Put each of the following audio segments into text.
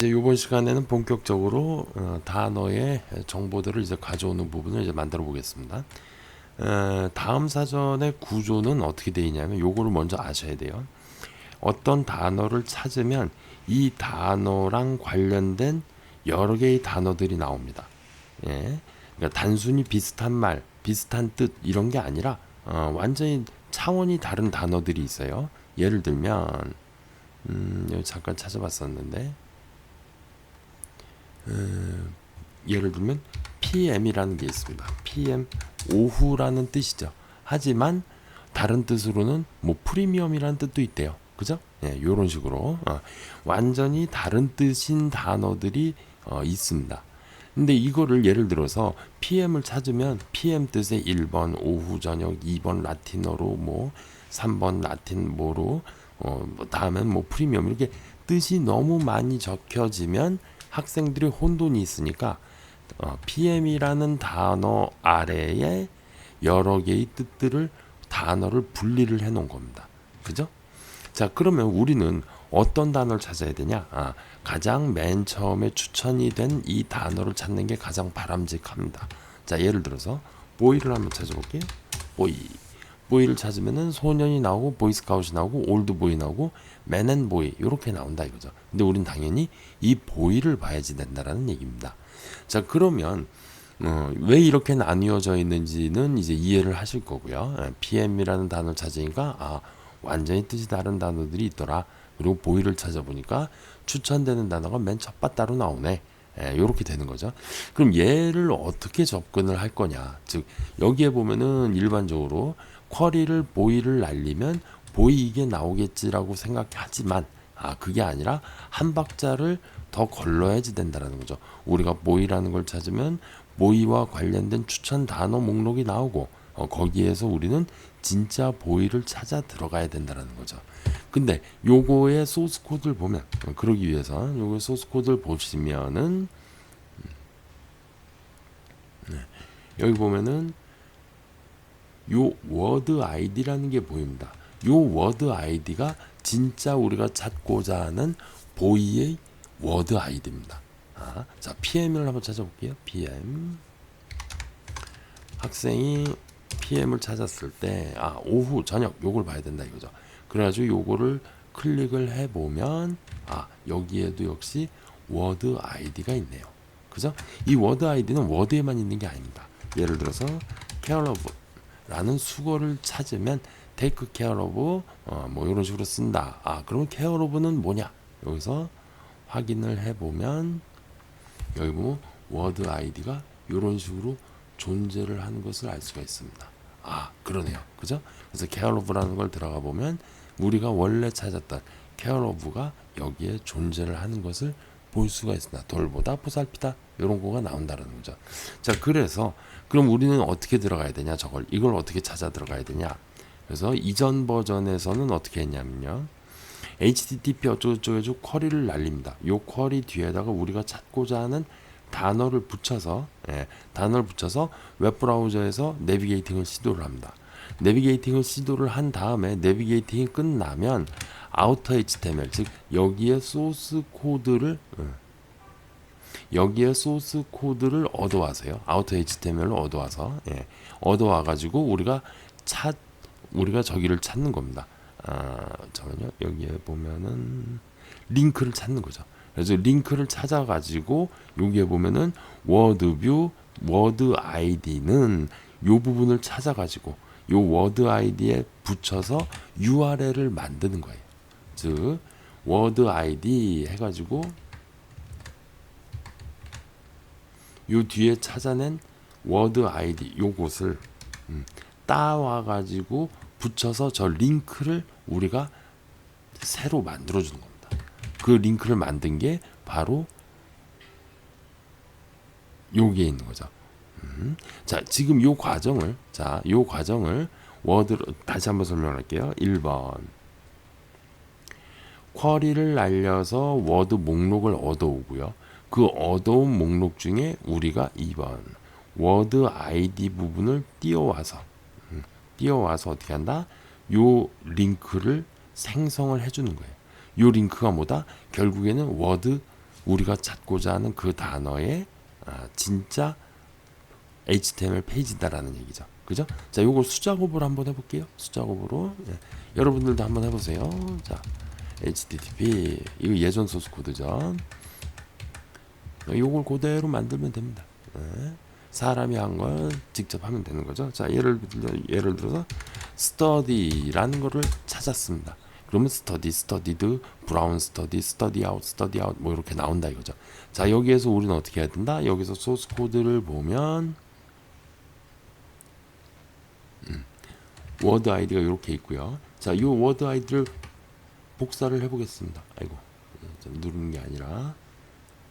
이제 이번 시간에는 본격적으로 단어의 정보들을 이제 가져오는 부분을 이제 만들어 보겠습니다. 다음 사전의 구조는 어떻게 되어 있냐면 요거를 먼저 아셔야 돼요. 어떤 단어를 찾으면 이 단어랑 관련된 여러 개의 단어들이 나옵니다. 예. 그러니까 단순히 비슷한 말, 비슷한 뜻 이런 게 아니라 완전히 차원이 다른 단어들이 있어요. 예를 들면 여기 잠깐 찾아봤었는데 예를 들면 PM이라는 게 있습니다. PM 오후라는 뜻이죠. 하지만 다른 뜻으로는 뭐 프리미엄이라는 뜻도 있대요. 그죠? 예, 이런 식으로 완전히 다른 뜻인 단어들이 있습니다. 근데 이거를 예를 들어서 PM을 찾으면 PM 뜻의 1번 오후 저녁, 2번 라틴어로 뭐 3번 라틴 뭐로 뭐 다음엔 뭐 프리미엄 이렇게 뜻이 너무 많이 적혀지면 학생들이 혼돈이 있으니까 PM이라는 단어 아래에 여러 개의 뜻들을 단어를 분리를 해 놓은 겁니다. 그죠? 자, 그러면 우리는 어떤 단어를 찾아야 되냐? 가장 맨 처음에 추천이 된 이 단어를 찾는 게 가장 바람직합니다. 자, 예를 들어서 보이를 한번 찾아볼게요. 보이. 보이를 찾으면은 소년이 나오고 보이스카웃이 나오고 올드보이 나오고 맨앤보이 이렇게 나온다 이거죠. 근데 우린 당연히 이 보이를 봐야지 된다라는 얘기입니다. 자, 그러면 왜 이렇게 나뉘어져 있는지는 이제 이해를 하실 거고요. PM이라는 단어를 찾으니까 완전히 뜻이 다른 단어들이 있더라. 그리고 보이를 찾아보니까 추천되는 단어가 맨 첫 바따로 나오네. 이렇게 되는 거죠. 그럼 얘를 어떻게 접근을 할 거냐? 즉 여기에 보면은 일반적으로 쿼리를 보이를 날리면 보이 이게 나오겠지라고 생각하지만 그게 아니라 한 박자를 더 걸러야지 된다라는 거죠. 우리가 보이라는 걸 찾으면 보이와 관련된 추천 단어 목록이 나오고 거기에서 우리는 진짜 보이를 찾아 들어가야 된다라는 거죠. 근데 요거의 소스 코드를 보면 그러기 위해서 요거 소스 코드를 보시면은 여기 보면은 요 워드 아이디라는 게 보입니다. 요 워드 아이디가 진짜 우리가 찾고자 하는 보이의 워드 아이디입니다. 자, PM을 한번 찾아볼게요. PM. 학생이 PM을 찾았을 때, 오후, 저녁, 요걸 봐야 된다 이거죠. 그래가지고 요거를 클릭을 해보면, 여기에도 역시 워드 아이디가 있네요. 그죠? 이 워드 아이디는 워드에만 있는 게 아닙니다. 예를 들어서, care of 라는 수거를 찾으면, take care of, 뭐 이런 식으로 쓴다. 그러면 care of는 뭐냐? 여기서 확인을 해보면, 여기 보면 워드 아이디가 이런 식으로 존재를 하는 것을 알 수가 있습니다. 그러네요. 그죠? 그래서 care of라는 걸 들어가 보면 우리가 원래 찾았던 care of가 여기에 존재를 하는 것을 볼 수가 있습니다. 돌보다 보살피다 이런 거가 나온다는 거죠. 자, 그래서 그럼 우리는 어떻게 들어가야 되냐? 이걸 어떻게 찾아 들어가야 되냐? 그래서 이전 버전에서는 어떻게 했냐면요. HTTP 어쩌고저쩌고 쿼리를 날립니다. 요 쿼리 뒤에다가 우리가 찾고자 하는 단어를 붙여서 웹브라우저에서 내비게이팅을 시도를 합니다. 내비게이팅을 시도를 한 다음에 내비게이팅이 끝나면 아우터 HTML 즉 여기에 소스 코드를 얻어와서요. 아우터 HTML을 얻어와서 얻어와 가지고 우리가 저기를 찾는 겁니다. 잠깐만요. 여기에 보면은 링크를 찾는 거죠. 그래서 링크를 찾아가지고 여기에 보면은 워드뷰 워드 아이디는 요 부분을 찾아가지고 요 워드 아이디에 붙여서 URL을 만드는 거예요. 즉 워드 아이디 해가지고 요 뒤에 찾아낸 워드 아이디 요것을 따와가지고 붙여서 저 링크를 우리가 새로 만들어주는 겁니다. 그 링크를 만든 게 바로 여기에 있는 거죠. 자, 지금 요 과정을 워드로 다시 한번 설명할게요. 1번 쿼리를 날려서 워드 목록을 얻어오고요. 그 얻어온 목록 중에 우리가 2번 워드 아이디 부분을 띄워와서 어떻게 한다? 요 링크를 생성을 해주는 거예요. 요 링크가 뭐다? 결국에는 우리가 찾고자 하는 그 단어의 진짜 HTML 페이지다라는 얘기죠. 그죠? 자, 요거 수작업으로 한번 해볼게요. 수작업으로. 예. 여러분들도 한번 해보세요. 자, HTTP 이거 예전 소스 코드죠. 요걸 그대로 만들면 됩니다. 예. 사람이 한 걸 직접 하면 되는 거죠. 자, 예를 들어서 study라는 거를 찾았습니다. 그러면 study, studied, brown study, study out, study out 뭐 이렇게 나온다 이거죠. 자, 여기에서 우리는 어떻게 해야 된다? 여기서 소스 코드를 보면 워드 아이디가 이렇게 있고요. 자, 이 워드 아이디를 복사를 해보겠습니다. 아이고, 좀 누르는 게 아니라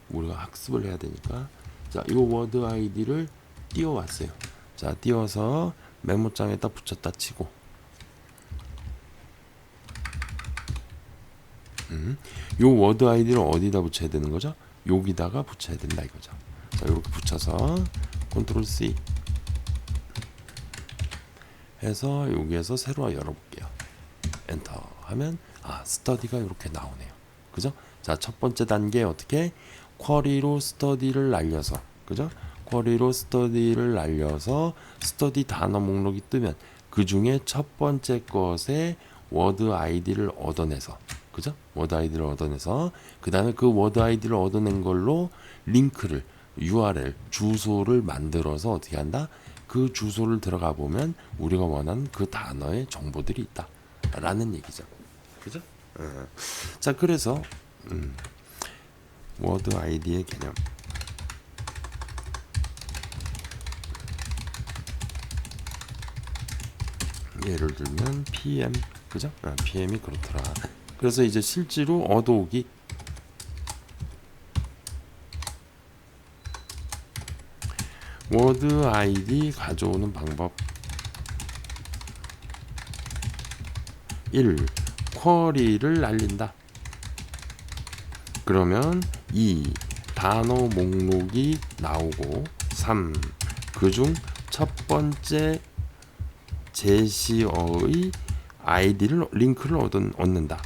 우리가 학습을 해야 되니까. 자, 이 워드 아이디를 띄워왔어요. 자, 띄워서 메모장에다 붙였다 치고, 이 워드 아이디를 어디다 붙여야 되는 거죠? 여기다가 붙여야 된다 이거죠. 자, 이렇게 붙여서 컨트롤 C 해서 여기에서 새로 열어볼게요. 엔터 하면 스터디가 이렇게 나오네요. 그죠? 자, 첫 번째 단계 어떻게? 쿼리로 스터디를 날려서, 그죠? 쿼리로 스터디를 날려서 스터디 단어 목록이 뜨면 그 중에 첫 번째 것의 워드 아이디를 얻어내서, 그죠? 워드 아이디를 얻어내서 그 다음에 그 워드 아이디를 얻어낸 걸로 링크를 URL 주소를 만들어서 어떻게 한다? 그 주소를 들어가 보면 우리가 원하는 그 단어의 정보들이 있다 라는 얘기죠. 그죠? 자, 그래서 워드 아이디의 개념. 예를 들면 PM, 그죠? PM이 그렇더라. 그래서 이제 실제로 얻어오기, 워드 아이디 가져오는 방법 1. 쿼리를 날린다. 그러면 2. 단어 목록이 나오고 3. 그중 첫 번째 제시어의 아이디를 링크를 얻는다.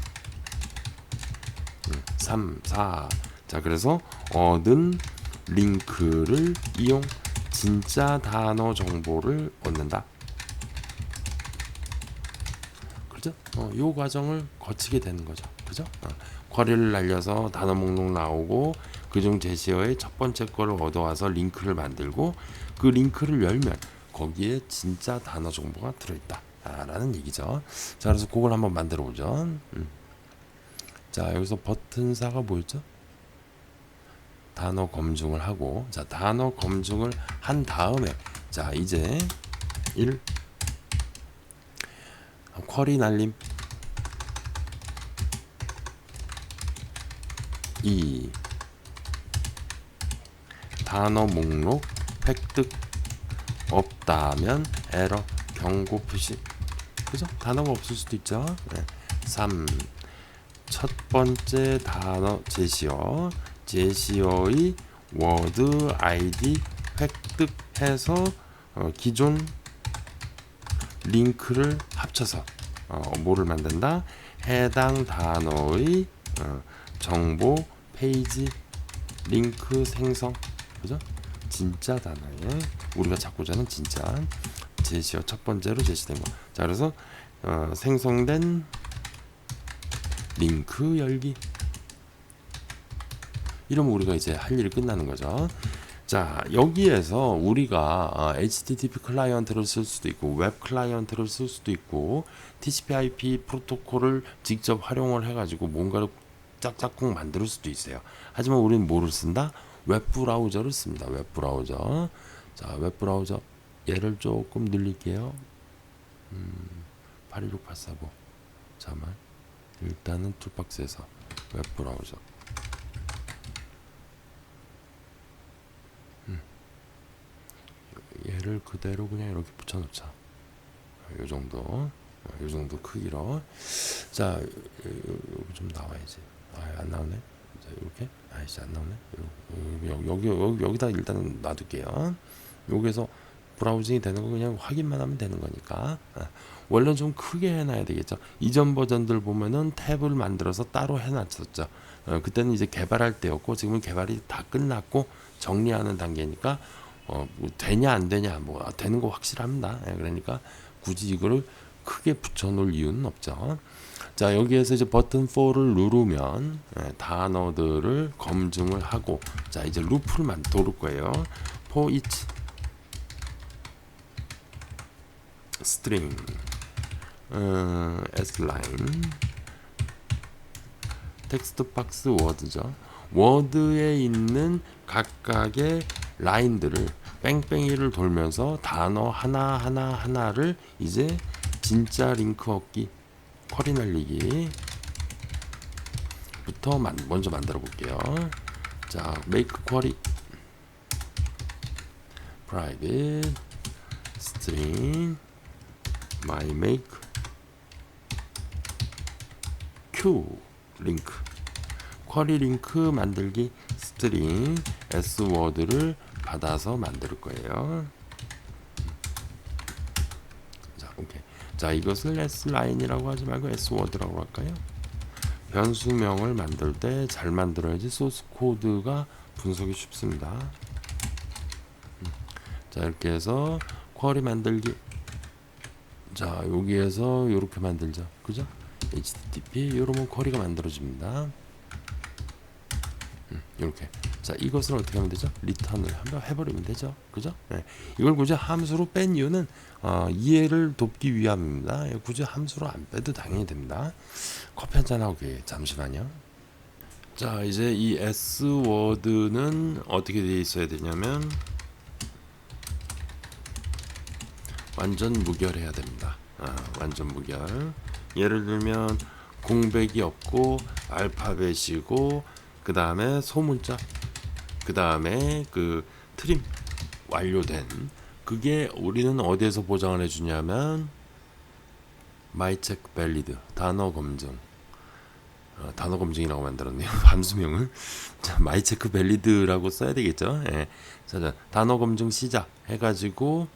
3, 4. 자, 그래서 얻은 링크를 이용 진짜 단어 정보를 얻는다. 그죠? 요 과정을 거치게 되는 거죠. 그죠? 쿼리를 날려서 단어 목록 나오고 그중 제시어의 첫 번째 거를 얻어와서 링크를 만들고 그 링크를 열면 거기에 진짜 단어 정보가 들어있다 라는 얘기죠. 자, 그래서 그걸 한번 만들어 보죠. 자, 여기서 버튼사가 뭐였죠? 단어 검증을 하고, 자, 단어 검증을 한 다음에, 자, 이제 1. 쿼리 날림. 2. 단어 목록 획득. 없다면 에러 경고 표시. 그죠? 단어가 없을 수도 있죠. 3. 첫 번째 단어 제시어의 워드 아이디 획득해서 기존 링크를 합쳐서 뭐를 만든다? 해당 단어의 정보 페이지 링크 생성. 그죠? 진짜 단어에 우리가 찾고자 하는 진짜 제시어 첫 번째로 제시된 거. 자, 그래서 생성된 링크 열기. 이러면 우리가 이제 할 일이 끝나는 거죠. 자, 여기에서 우리가 HTTP 클라이언트를 쓸 수도 있고 웹 클라이언트를 쓸 수도 있고 TCP/IP 프로토콜을 직접 활용을 해가지고 뭔가를 짝짝꿍 만들 수도 있어요. 하지만 우리는 뭐를 쓴다? 웹 브라우저를 씁니다. 웹 브라우저. 자, 웹 브라우저 얘를 조금 늘릴게요. 816849. 잠깐만. 일단은 툴박스에서 웹 브라우저. 얘를 그대로 그냥 이렇게 붙여놓자. 요 정도 크기로. 자, 여기 좀 나와야지. 안 나오네. 자, 이렇게. 아이씨, 안 나오네. 여기다 일단은 놔둘게요. 여기에서 브라우징이 되는 거 그냥 확인만 하면 되는 거니까. 원래는 좀 크게 해놔야 되겠죠. 이전 버전들 보면은 탭을 만들어서 따로 해놨었죠. 그때는 이제 개발할 때였고 지금은 개발이 다 끝났고 정리하는 단계니까 뭐 되냐 안 되냐 뭐 되는 거 확실합니다. 그러니까 굳이 이거를 크게 붙여놓을 이유는 없죠. 자, 여기에서 이제 버튼 4를 누르면 단어들을 검증을 하고, 자 이제 루프를 돌을 거예요. for each string sline 텍스트 박스 워드죠. 워드에 있는 각각의 라인들을 뺑뺑이를 돌면서 단어 하나를 이제 진짜 링크 얻기, 쿼리 날리기 부터 먼저 만들어 볼게요. 자, make query private string my make q 링크 쿼리 링크 만들기 스트링 s 워드를 받아서 만들 거예요. 자, 오케이. 자, 이것을 s 라인이라고 하지 말고 s 워드라고 할까요? 변수명을 만들 때 잘 만들어야지 소스 코드가 분석이 쉽습니다. 자, 이렇게 해서 쿼리 만들기. 자, 여기에서 이렇게 만들죠. 그죠? HTTP 이러면 쿼리가 만들어집니다. 이렇게. 자, 이것을 어떻게 하면 되죠? 리턴을 한번 해버리면 되죠. 그죠? 네. 이걸 굳이 함수로 뺀 이유는 이해를 돕기 위함입니다. 굳이 함수로 안 빼도 당연히 됩니다. 커피 한잔 하고 잠시만요. 자, 이제 이 S워드는 어떻게 되어 있어야 되냐면 완전 무결해야 됩니다. 완전 무결. 예를 들면 공백이 없고 알파벳이고 그 다음에 소문자, 그 다음에 그 트림 완료된 그게 우리는 어디에서 보장을 해주냐면 mycheck valid 단어 검증, 단어 검증이라고 만들었네요. 함수명을. 자, mycheck valid라고 써야 되겠죠. 예. 자, 단어 검증 시작 해가지고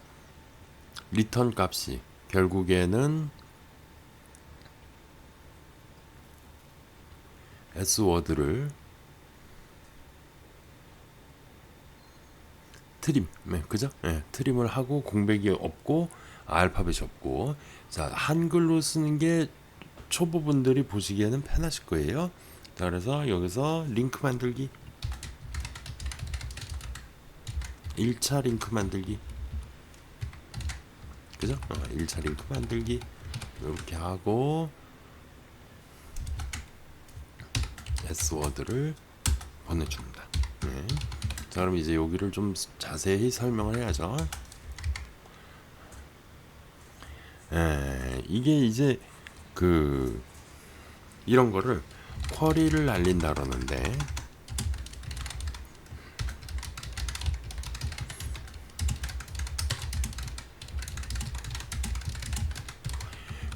리턴 값이 결국에는 S워드를 트림, 그죠? 트림을 하고 공백이 없고 알파벳이 없고. 자, 한글로 쓰는 게 초보분들이 보시기에는 편하실 거예요. 자, 그래서 여기서 링크 만들기, 1차 링크 만들기, 그죠? 1차 링크 만들기 이렇게 하고 S워드를 보내줍니다. 네. 자, 그럼 이제 여기를 좀 자세히 설명을 해야죠. 이게 이제 이런 거를 쿼리를 날린다 그러는데,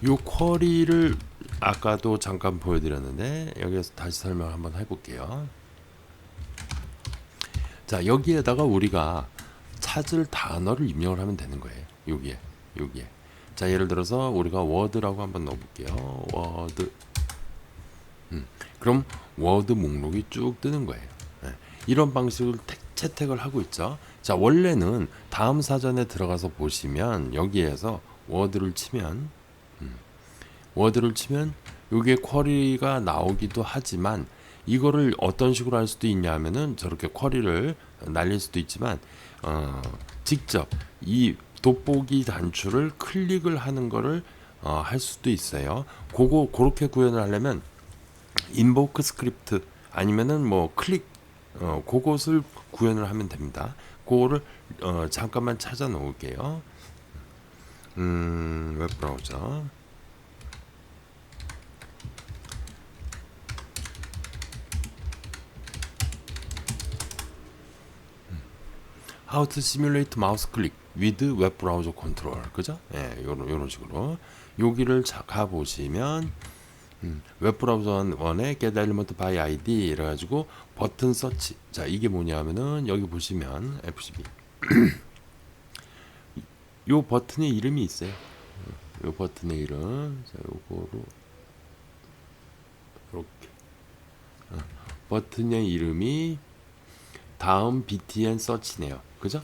요 쿼리를 아까도 잠깐 보여드렸는데 여기에서 다시 설명 한번 해볼게요. 자, 여기에다가 우리가 찾을 단어를 입력을 하면 되는 거예요. 여기에. 자, 예를 들어서 우리가 워드라고 한번 넣어볼게요. 워드. 그럼 워드 목록이 쭉 뜨는 거예요. 이런 방식으로 채택을 하고 있죠. 자, 원래는 다음 사전에 들어가서 보시면 여기에서 워드를 치면 여기에 쿼리가 나오기도 하지만 이거를 어떤 식으로 할 수도 있냐면은 저렇게 쿼리를 날릴 수도 있지만 직접 이 돋보기 단추를 클릭을 하는 거를 할 수도 있어요. 그렇게 구현을 하려면 인보크 스크립트 아니면은 뭐 클릭 그것을 구현을 하면 됩니다. 그거를 잠깐만 찾아 놓을게요. 웹브라우저. How to simulate mouse click with web browser control. 그죠? 요런 식으로. 여기를 가 보시면 웹 브라우저 1에 get element by id 이래 가지고 버튼 서치. 자, 이게 뭐냐면은 여기 보시면 FCB 요 버튼의 이름이 있어요. 요 버튼의 이름. 자, 요거로 이렇게 버튼의 이름이 다음 btn 서치네요. 그죠?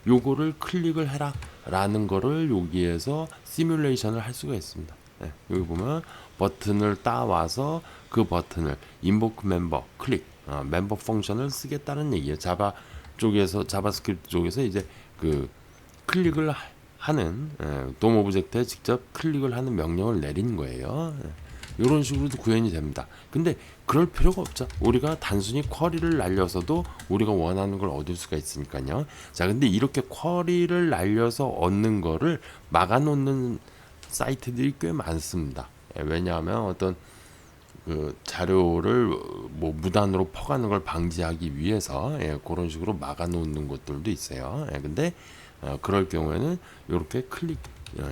요거를 클릭을 해라 라는 거를 여기에서 시뮬레이션을 할 수가 있습니다. 여기 보면 버튼을 따와서 그 버튼을 invoke member 클릭 멤버 펑션을 쓰겠다는 얘기예요. 자바스크립트 쪽에서 이제 그 클릭을 하는 돔 오브젝트에 직접 클릭을 하는 명령을 내린 거예요. 이런 식으로도 구현이 됩니다. 근데 그럴 필요가 없죠. 우리가 단순히 쿼리를 날려서도 우리가 원하는 걸 얻을 수가 있으니까요. 자, 근데 이렇게 쿼리를 날려서 얻는 거를 막아놓는 사이트들이 꽤 많습니다. 왜냐하면 어떤 그 자료를 뭐 무단으로 퍼가는 걸 방지하기 위해서 그런 식으로 막아놓는 것들도 있어요. 근데 그럴 경우에는 이렇게 클릭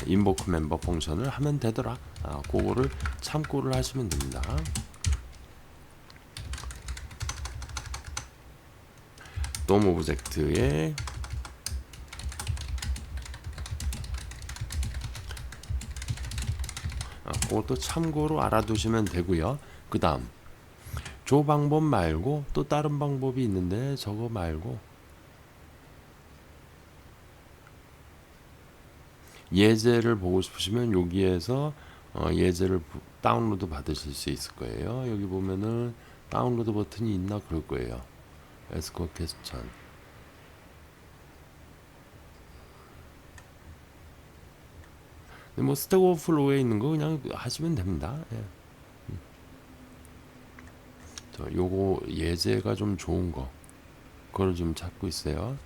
invoke member 펑션을 하면 되더라. 그거를 참고를 하시면 됩니다. 돔 오브젝트에 그것도 참고로 알아두시면 되고요. 그 다음 저 방법 말고 또 다른 방법이 있는데 저거 말고 예제를 보고 싶으시면 여기에서 예제를 다운로드 받으실 수 있을 거예요. 여기 보면은 다운로드 버튼이 있나 그럴 거예요. 에스코 퀘스천. 뭐 스택 오버플로우에 있는 거 그냥 하시면 됩니다. 요거 예제가 좀 좋은 거 그걸 좀 찾고 있어요.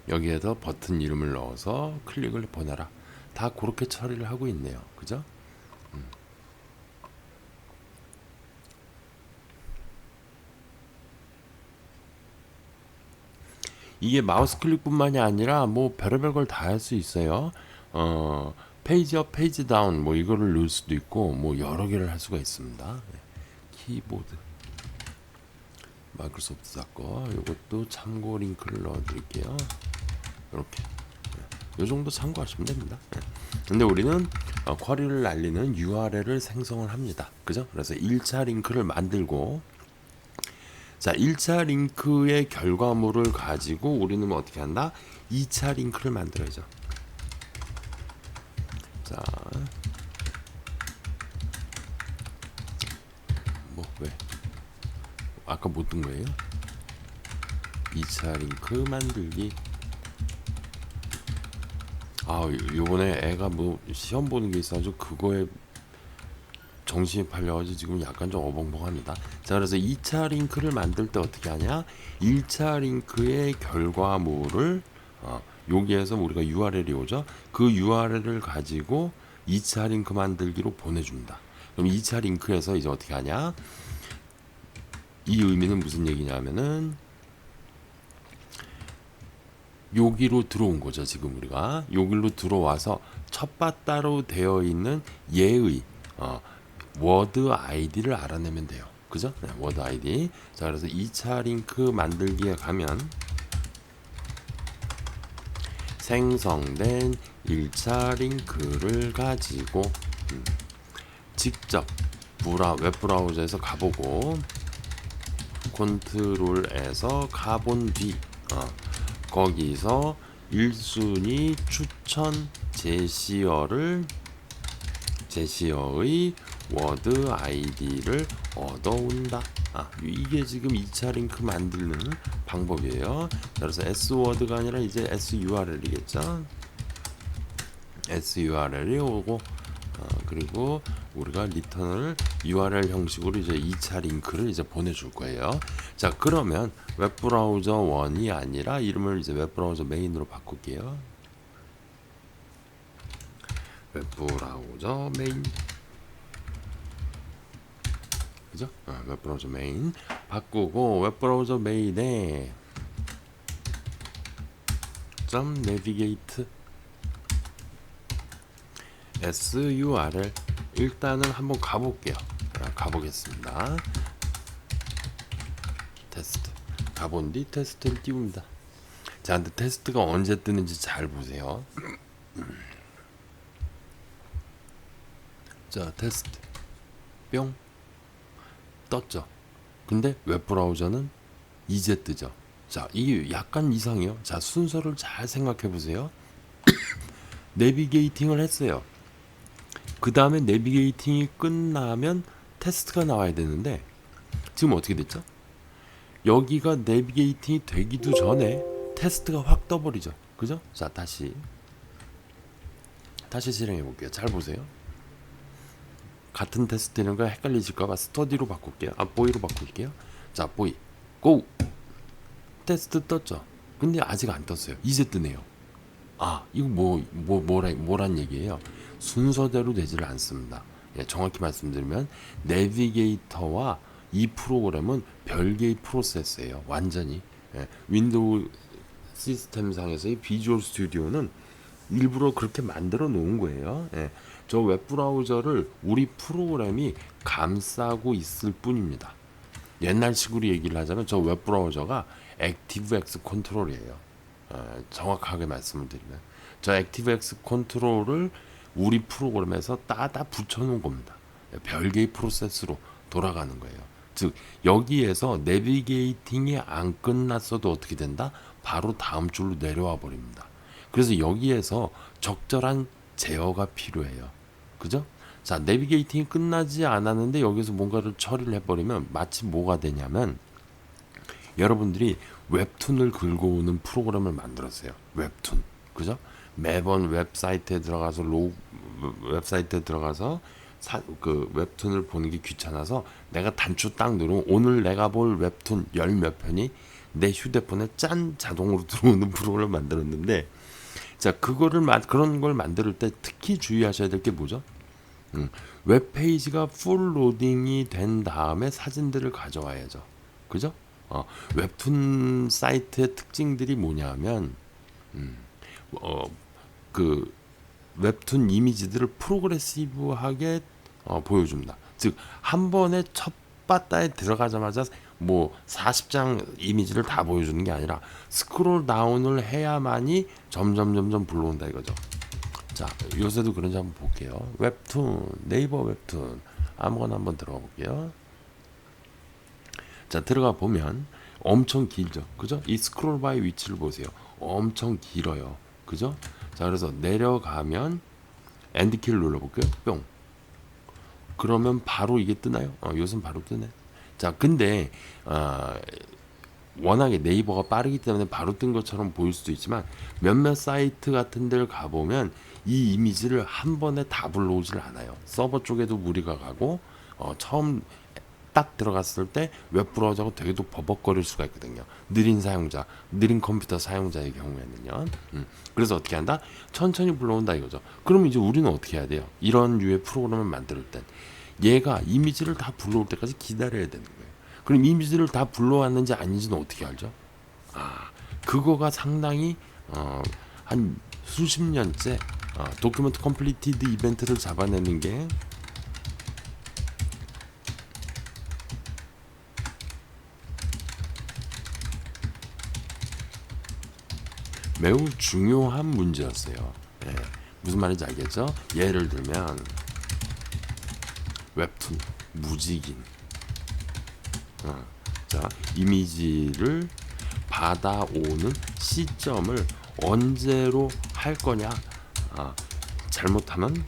여기에서 버튼 이름을 넣어서 클릭을 보내라. 다 그렇게 처리를 하고 있네요. 그죠? 이게 마우스 클릭뿐만이 아니라 뭐 별의별 걸 다 할 수 있어요. 페이지 업, 페이지 다운 뭐 이거를 넣을 수도 있고 뭐 여러 개를 할 수가 있습니다. 키보드 마이크로소프트 거 이것도 참고 링크를 넣어 드릴게요. 이렇게 이 정도 참고하시면 됩니다. 근데 우리는 쿼리를 날리는 URL을 생성을 합니다. 그죠? 그래서 1차 링크를 만들고 자, 1차 링크의 결과물을 가지고 우리는 뭐 어떻게 한다? 2차 링크를 만들어야죠. 자, 뭐 왜? 아까 못 뜬 거예요? 2차 링크 만들기. 요번에 애가 뭐 시험 보는 게 있어가지고 그거에 정신이 팔려가지고 지금 약간 좀 어벙벙합니다. 자, 그래서 2차 링크를 만들 때 어떻게 하냐? 1차 링크의 결과물을 여기에서 우리가 URL이 오죠. 그 URL을 가지고 2차 링크 만들기로 보내줍니다. 그럼 2차 링크에서 이제 어떻게 하냐? 이 의미는 무슨 얘기냐면은 여기로 들어온 거죠. 지금 우리가 여기로 들어와서 첫 바따로 되어 있는 얘의 워드 아이디를 알아내면 돼요. 그죠? 네, 워드 아이디. 자, 그래서 2차 링크 만들기에 가면 생성된 1차 링크를 가지고 직접 웹브라우저에서 가보고 컨트롤에서 가본 뒤 거기서 1순위 추천 제시어의 워드 아이디를 얻어온다. 이게 지금 2차 링크 만드는 방법이에요. 그래서 s워드가 아니라 이제 surl이겠죠. surl이 오고 그리고 우리가 리턴을 URL 형식으로 이제 2차 링크를 이제 보내줄 거예요. 자, 그러면 웹브라우저 1이 아니라 이름을 이제 웹브라우저 메인으로 바꿀게요. 웹브라우저 메인. 그죠? 웹브라우저 메인 바꾸고 웹브라우저 메인에 점 내비게이트 SURL 일단은 한번 가볼게요. 가보겠습니다. 테스트 가본 뒤 테스트를 띄웁니다. 자, 근데 테스트가 언제 뜨는지 잘 보세요. 자, 테스트 뿅 떴죠. 근데 웹브라우저는 이제 뜨죠. 자, 이게 약간 이상해요. 자, 순서를 잘 생각해 보세요. 내비게이팅을 했어요. 그 다음에 내비게이팅이 끝나면 테스트가 나와야 되는데 지금 어떻게 됐죠? 여기가 내비게이팅이 되기도 전에 테스트가 확 떠버리죠. 그죠? 자, 다시 실행해 볼게요. 잘 보세요. 같은 테스트는 거 헷갈리실까봐 스터디로 바꿀게요. 보이로 바꿀게요. 자, 보이 고! 테스트 떴죠. 근데 아직 안 떴어요. 이제 뜨네요. 이거 뭐란 얘기예요? 순서대로 되지를 않습니다. 예, 정확히 말씀드리면 내비게이터와 이 프로그램은 별개의 프로세스예요. 완전히. 예, 윈도우 시스템상에서의 비주얼 스튜디오는 일부러 그렇게 만들어 놓은 거예요. 예, 저 웹브라우저를 우리 프로그램이 감싸고 있을 뿐입니다. 옛날 식으로 얘기를 하자면 저 웹브라우저가 액티브엑스 컨트롤이에요. 정확하게 말씀을 드리면 저 액티브엑스 컨트롤을 우리 프로그램에서 따다 붙여놓은 겁니다. 별개의 프로세스로 돌아가는 거예요. 즉 여기에서 내비게이팅이 안 끝났어도 어떻게 된다? 바로 다음 줄로 내려와 버립니다. 그래서 여기에서 적절한 제어가 필요해요. 그죠? 자, 내비게이팅이 끝나지 않았는데 여기서 뭔가를 처리를 해버리면 마치 뭐가 되냐면 여러분들이 웹툰을 긁어오는 프로그램을 만들었어요. 웹툰. 그죠? 매번 웹사이트에 들어가서 그 웹툰을 보는 게 귀찮아서 내가 단추 딱 누르면 오늘 내가 볼 웹툰 열 몇 편이 내 휴대폰에 짠 자동으로 들어오는 프로그램을 만들었는데 자, 그런 걸 만들 때 특히 주의하셔야 될 게 뭐죠? 웹페이지가 풀 로딩이 된 다음에 사진들을 가져와야죠. 그죠? 웹툰 사이트의 특징들이 뭐냐면 그 웹툰 이미지들을 프로그레시브하게 보여줍니다. 즉 한 번에 첫 바다에 들어가자마자 뭐 40장 이미지를 다 보여주는 게 아니라 스크롤 다운을 해야만이 점점 불러온다 이거죠. 자, 요새도 그런지 한번 볼게요. 웹툰, 네이버 웹툰 아무거나 한번 들어가 볼게요. 자, 들어가 보면 엄청 길죠. 그죠? 이 스크롤 바의 위치를 보세요. 엄청 길어요. 그죠? 자, 그래서 내려가면 엔드키를 눌러볼게요. 뿅. 그러면 바로 이게 뜨나요? 요즘 바로 뜨네. 자, 근데 워낙에 네이버가 빠르기 때문에 바로 뜬 것처럼 보일 수도 있지만 몇몇 사이트 같은 데를 가보면 이 이미지를 한 번에 다 불러오질 않아요. 서버 쪽에도 무리가 가고 처음 딱 들어갔을 때 웹브라우저가 되게 또 버벅거릴 수가 있거든요. 느린 컴퓨터 사용자의 경우에는요. 그래서 어떻게 한다? 천천히 불러온다 이거죠. 그럼 이제 우리는 어떻게 해야 돼요? 이런 류의 프로그램을 만들 땐 얘가 이미지를 다 불러올 때까지 기다려야 되는 거예요. 그럼 이미지를 다 불러왔는지 아닌지는 어떻게 알죠? 그거가 상당히 한 수십 년째 도큐먼트 컴플리티드 이벤트를 잡아내는 게 매우 중요한 문제였어요. 네, 무슨 말인지 알겠죠? 예를 들면 웹툰, 무직인 자, 이미지를 받아오는 시점을 언제로 할 거냐? 잘못하면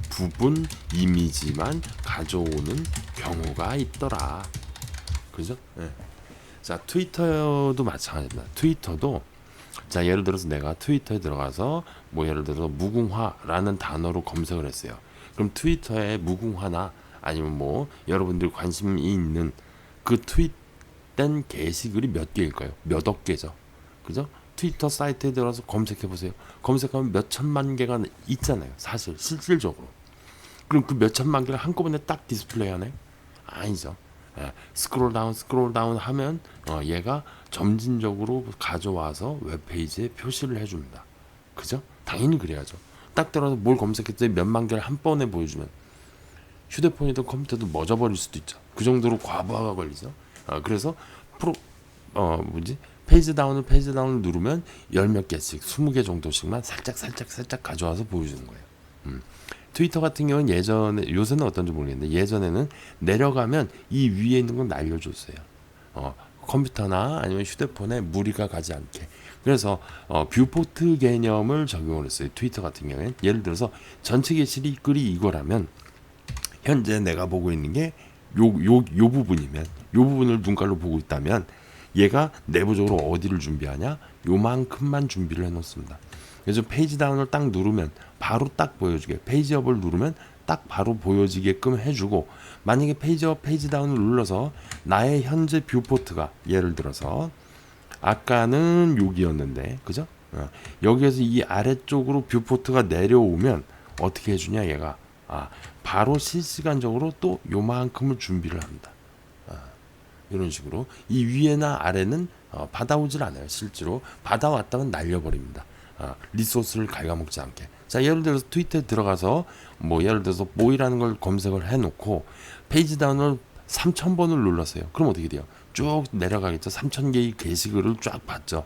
부분 이미지만 가져오는 경우가 있더라. 그죠? 네. 자, 트위터도 마찬가지입니다. 트위터도 자, 예를 들어서 내가 트위터에 들어가서 뭐 예를 들어서 무궁화라는 단어로 검색을 했어요. 그럼 트위터에 무궁화나 아니면 뭐 여러분들 관심이 있는 그 트윗된 게시글이 몇 개일까요? 몇 억 개죠. 그죠? 트위터 사이트에 들어가서 검색해 보세요. 검색하면 몇 천만 개가 있잖아요. 사실 실질적으로. 그럼 그 몇 천만 개를 한꺼번에 딱 디스플레이 하나요? 아니죠. 스크롤 다운 하면 얘가 점진적으로 가져와서 웹페이지에 표시를 해줍니다. 그죠? 당연히 그래야죠. 딱 들어서 뭘 검색했더니 몇만 개를 한 번에 보여주면 휴대폰이든 컴퓨터든 멎어버릴 수도 있죠. 그 정도로 과부하가 걸리죠. 그래서 프로 페이지 다운을 누르면 열 몇 개씩 20개 정도씩만 살짝 가져와서 보여주는 거예요. 트위터 같은 경우는 예전에, 요새는 어떤지 모르겠는데 예전에는 내려가면 이 위에 있는 건 날려줬어요. 컴퓨터나 아니면 휴대폰에 무리가 가지 않게. 그래서 뷰포트 개념을 적용을 했어요. 트위터 같은 경우에는 예를 들어서 전체 게시글이 이거라면 현재 내가 보고 있는 게 요 부분이면 요 부분을 눈깔로 보고 있다면 얘가 내부적으로 어디를 준비하냐? 요만큼만 준비를 해놓습니다. 그래서 페이지 다운을 딱 누르면 바로 딱 보여주게, 페이지 업을 누르면 딱 바로 보여지게끔 해주고, 만약에 페이지 업, 페이지 다운을 눌러서 나의 현재 뷰포트가 예를 들어서 아까는 여기였는데, 그죠? 여기에서 이 아래쪽으로 뷰포트가 내려오면 어떻게 해주냐 얘가, 바로 실시간적으로 또 요만큼을 준비를 합니다. 이런 식으로 이 위에나 아래는 받아오질 않아요. 실제로 받아왔다면 날려버립니다. 리소스를 갉아먹지 않게. 자, 예를 들어서 트위터에 들어가서 예를 들어서 뭐이라는 걸 검색을 해놓고 페이지 다운을 3000번을 눌렀어요. 그럼 어떻게 돼요? 쭉 내려가겠죠. 3000개의 게시글을 쫙 봤죠.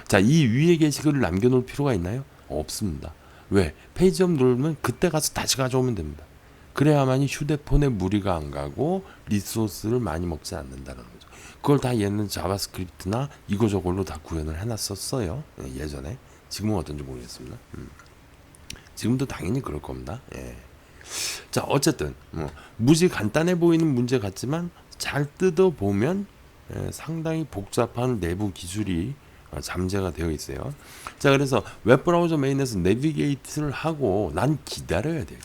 자, 이 위에 게시글을 남겨놓을 필요가 있나요? 없습니다. 왜? 페이지업 누르면 그때 가서 다시 가져오면 됩니다. 그래야만이 휴대폰에 무리가 안 가고 리소스를 많이 먹지 않는다는 거죠. 그걸 다 얘는 자바스크립트나 이거저걸로 다 구현을 해놨었어요. 예전에. 지금은 어떤지 모르겠습니다. 지금도 당연히 그럴 겁니다. 예. 자, 어쨌든 무지 간단해 보이는 문제 같지만 잘 뜯어보면 상당히 복잡한 내부 기술이 잠재가 되어 있어요. 자, 그래서 웹브라우저 메인에서 내비게이트를 하고 난 기다려야 돼요.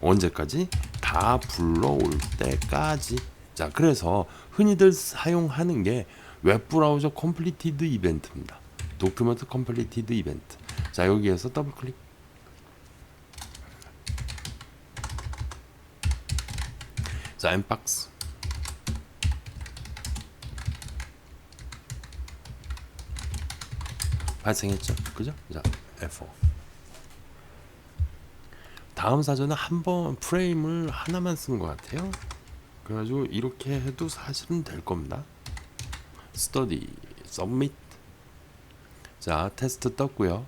언제까지? 다 불러올 때까지. 자, 그래서 흔히들 사용하는 게 웹브라우저 컴플리티드 이벤트입니다. 도큐먼트 컴플리티드 이벤트. 자, 여기에서 더블 클릭. 자, 엠박스. 발생했죠. 그죠? 자, F4. 다음 사전은 한 번 프레임을 하나만 쓴 것 같아요. 그래가지고 이렇게 해도 사실은 될 겁니다. 스터디, 서밋. 자, 테스트 떴고요.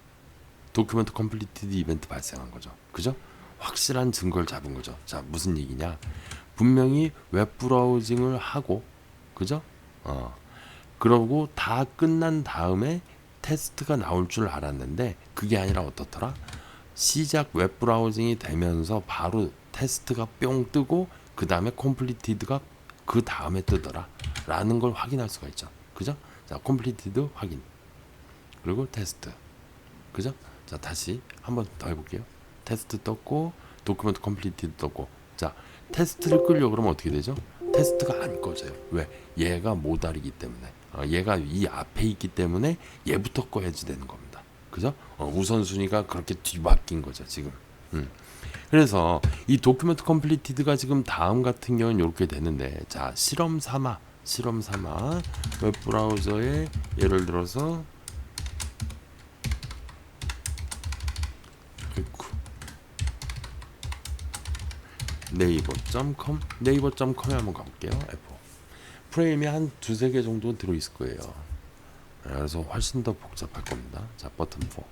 도큐먼트 컴플리티드 이벤트 발생한 거죠. 그죠? 확실한 증거를 잡은 거죠. 자, 무슨 얘기냐? 분명히 웹 브라우징을 하고, 그죠? 그러고 다 끝난 다음에 테스트가 나올 줄 알았는데 그게 아니라 어떻더라? 시작 웹 브라우징이 되면서 바로 테스트가 뿅 뜨고 그 다음에 컴플리티드가 그 다음에 뜨더라 라는 걸 확인할 수가 있죠. 그죠? 자, 컴플리티드 확인, 그리고 테스트. 그죠? 자, 다시 한번 더 해볼게요. 테스트 떴고 도큐먼트 컴플리티드 떴고. 자, 테스트를 끌려고 그러면 어떻게 되죠? 테스트가 안 꺼져요. 왜? 얘가 모다리기 때문에, 얘가 이 앞에 있기 때문에 얘부터 꺼야지 되는 겁니다. 그죠? 우선순위가 그렇게 뒤바뀐 거죠 지금. 그래서 이 도큐먼트 컴플리티드가 지금 다음 같은 경우는 이렇게 되는데, 자, 실험 삼아 웹 브라우저에 예를 들어서 네이버.com에 한번 가볼게요. F4. 프레임이 한 두세 개 정도 들어있을 거예요. 그래서 훨씬 더 복잡할 겁니다. 자, 버튼 4.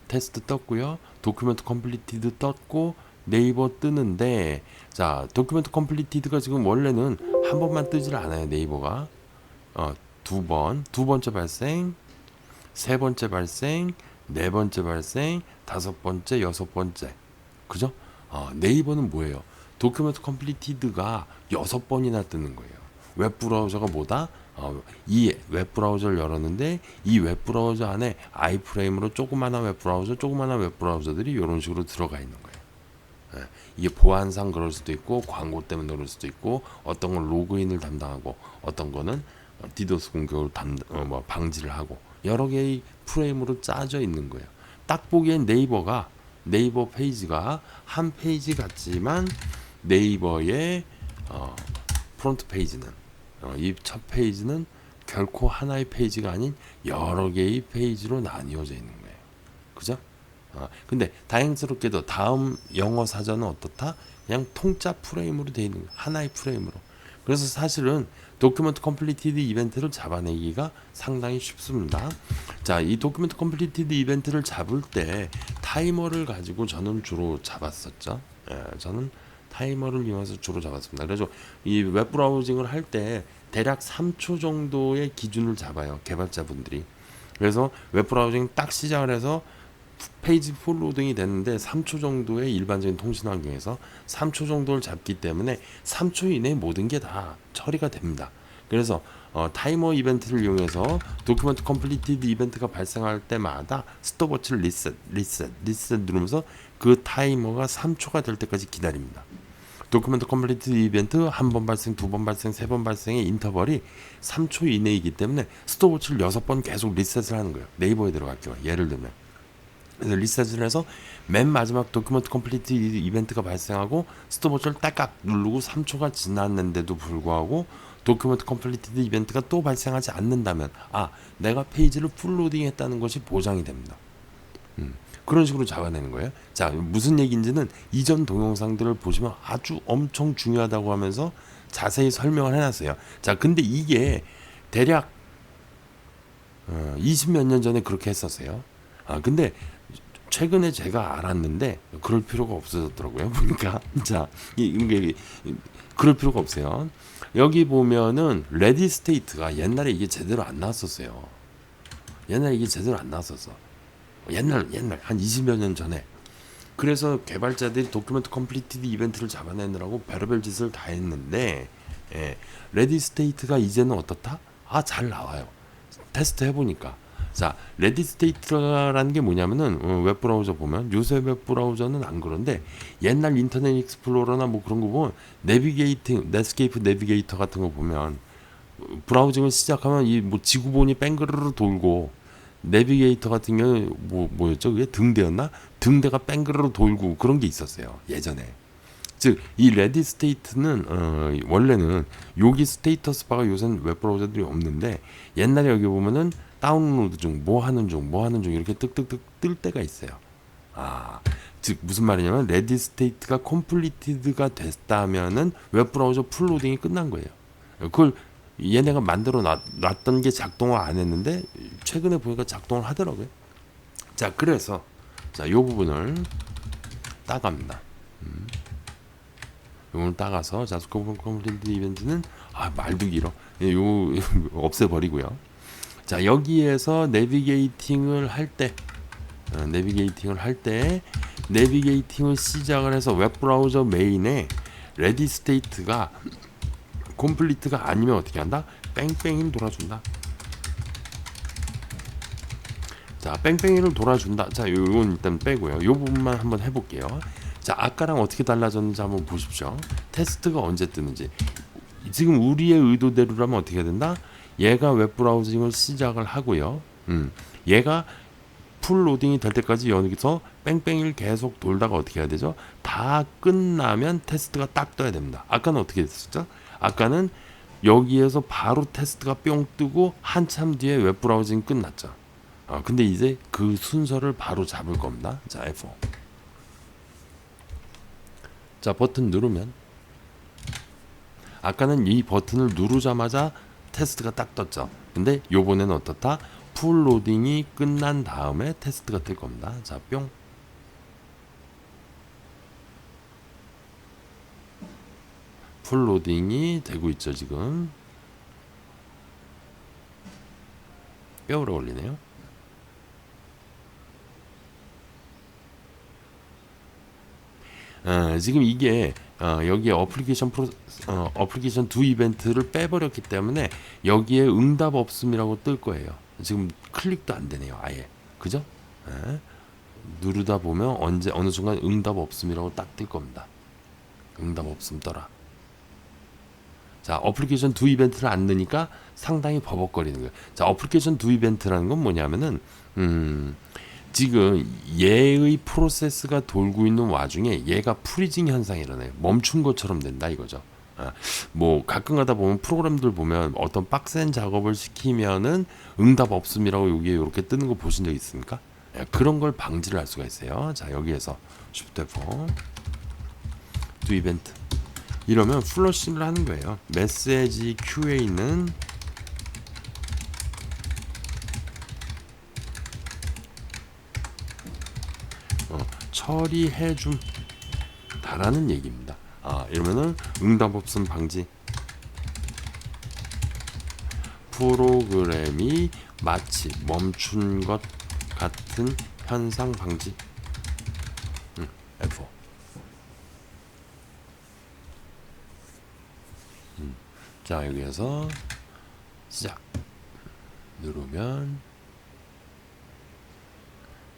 테스트 떴고요. 도큐멘트 컴플리티드 떴고 네이버 뜨는데, 자, 도큐멘트 컴플리티드가 지금 원래는 한 번만 뜨질 않아요. 네이버가 두 번째 발생, 세 번째 발생, 네 번째 발생, 다섯 번째, 여섯 번째. 그죠? 네이버는 뭐예요? 도큐멘트 컴플리티드가 6번이나 뜨는 거예요. 웹브라우저가 뭐다? 이 웹브라우저를 열었는데 이 웹브라우저 안에 아이프레임으로 조그마한 웹브라우저들이 이런 식으로 들어가 있는 거예요. 이게 보안상 그럴 수도 있고 광고 때문에 그럴 수도 있고, 어떤 건 로그인을 담당하고 어떤 거는 디도스 공격을 방지를 하고, 여러 개의 프레임으로 짜져 있는 거예요. 딱 보기엔 네이버 페이지가 한 페이지 같지만 네이버의 프론트 페이지는 이 첫 페이지는 결코 하나의 페이지가 아닌 여러 개의 페이지로 나뉘어져 있는 거예요. 그죠? 근데 다행스럽게도 다음 영어 사전은 어떻다? 그냥 통짜 프레임으로 되어 있는 거예요. 하나의 프레임으로. 그래서 사실은 도큐먼트 컴플리티드 이벤트를 잡아내기가 상당히 쉽습니다. 자, 이 도큐먼트 컴플리티드 이벤트를 잡을 때 타이머를 가지고 저는 주로 잡았었죠. 저는 타이머를 이용해서 주로 잡았습니다. 그래서 이 웹 브라우징을 할 때 대략 3초 정도의 기준을 잡아요, 개발자분들이. 그래서 웹 브라우징 딱 시작을 해서 페이지 풀 로딩이 됐는데 3초 정도의 일반적인 통신 환경에서 3초 정도를 잡기 때문에 3초 이내에 모든 게 다 처리가 됩니다. 그래서 타이머 이벤트를 이용해서 도큐먼트 컴플리티드 이벤트가 발생할 때마다 스톱워치를 리셋 누르면서 그 타이머가 3초가 될 때까지 기다립니다. 도큐먼트 컴플리티드 이벤트 한 번 발생, 두 번 발생, 세 번 발생의 인터벌이 3초 이내이기 때문에 스톱워치를 6번 계속 리셋을 하는 거예요. 네이버에 들어갈게요. 예를 들면 그래서 리셋을 해서 맨 마지막 도큐먼트 컴플리트 이벤트가 발생하고 스톱워치를 딱딱 누르고 3초가 지났는데도 불구하고 도큐먼트 컴플리트 이벤트가 또 발생하지 않는다면 내가 페이지를 풀로딩 했다는 것이 보장이 됩니다. 그런 식으로 잡아내는 거예요. 자, 무슨 얘기인지는 이전 동영상들을 보시면 아주 엄청 중요하다고 하면서 자세히 설명을 해놨어요. 자, 근데 이게 대략 20몇 년 전에 그렇게 했었어요. 근데 최근에 제가 알았는데 그럴 필요가 없어졌더라고요. 보니까 자, 이게 그럴 필요가 없어요. 여기 보면은 레디 스테이트가 옛날에 이게 제대로 안 나왔었어요. 옛날에 이게 제대로 안 나왔었어. 옛날 한 20여 년 전에. 그래서 개발자들이 도큐먼트 컴플리티드 이벤트를 잡아내느라고 별의별 짓을 다 했는데 레디 스테이트가 이제는 어떻다? 잘 나와요. 테스트 해보니까. 자, 레디 스테이트라는 게 뭐냐면은 웹 브라우저 보면 요새 웹 브라우저는 안 그런데 옛날 인터넷 익스플로러나 뭐 그런 거 보면 넷스케이프 내비게이터 같은 거 보면 브라우징을 시작하면 이 뭐 지구본이 뺑그르르 돌고 내비게이터 같은 경우는 뭐였죠? 그게 등대였나? 등대가 뺑그르르 돌고 그런 게 있었어요. 예전에. 즉, 이 레디 스테이트는 원래는 여기 스테이터스 바가 요새는 웹 브라우저들이 없는데 옛날에 여기 보면은 다운로드 중, 뭐 하는 중 이렇게 뜩뜩뜩 뜰 때가 있어요. 즉 무슨 말이냐면 레디 스테이트가 컴플리티드가 됐다면은 웹 브라우저 풀로딩이 끝난 거예요. 그걸 얘네가 만들어 놨던 게 작동을 안 했는데 최근에 보니까 작동을 하더라고요. 자, 그래서 이 부분을 따갑니다. 이걸 따가서 자스코브 컴플리트 이벤트는 말도 길어. 요 없애버리고요. 자, 여기에서 내비게이팅을 할 때 내비게이팅을 시작을 해서 웹 브라우저 메인에 레디 스테이트가 컴플리트가 아니면 어떻게 한다? 뺑뺑이를 돌아준다. 자, 뺑뺑이를 돌아준다. 자, 요건 일단 빼고요. 요 부분만 한번 해볼게요. 자, 아까랑 어떻게 달라졌는지 한번 보십시오. 테스트가 언제 뜨는지. 지금 우리의 의도대로라면 어떻게 된다? 얘가 웹 브라우징을 시작을 하고요. 얘가 풀 로딩이 될 때까지 여기서 뺑뺑이를 계속 돌다가 어떻게 해야 되죠? 다 끝나면 테스트가 딱 떠야 됩니다. 아까는 어떻게 됐었죠? 아까는 여기에서 바로 테스트가 뿅 뜨고 한참 뒤에 웹 브라우징 끝났죠. 근데 이제 그 순서를 바로 잡을 겁니다. 자, F4. 자, 버튼 누르면 아까는 이 버튼을 누르자마자 테스트가 딱 떴죠. 근데 요번에는 어떻다? 풀 로딩이 끝난 다음에 테스트가 뜰 겁니다. 자, 뿅. 풀 로딩이 되고 있죠, 지금. 꽤 오래 걸리네요. 지금 이게 여기에 어플리케이션 두 이벤트를 빼버렸기 때문에 여기에 응답 없음이라고 뜰 거예요. 지금 클릭도 안 되네요, 아예. 그죠? 누르다 보면 어느 순간 응답 없음이라고 딱 뜰 겁니다. 응답 없음 떠라. 자, 어플리케이션 두 이벤트를 안 넣으니까 상당히 버벅거리는 거예요. 자, 어플리케이션 두 이벤트라는 건 뭐냐면은 지금 얘의 프로세스가 돌고 있는 와중에 얘가 프리징 현상이 일어나요. 멈춘 것처럼 된다 이거죠. 뭐 가끔 가다 보면 프로그램들 보면 어떤 빡센 작업을 시키면은 응답 없음이라고 여기에 이렇게 뜨는 거 보신 적 있습니까? 그런 걸 방지를 할 수가 있어요. 자, 여기에서 Shift F4 Do Event 이러면 플러싱을 하는 거예요. 메시지 큐에 있는 처리해 준다라는 얘기입니다. 이러면은 응답 없음 방지, 프로그램이 마치 멈춘 것 같은 현상 방지. F4. 자, 여기에서 시작 누르면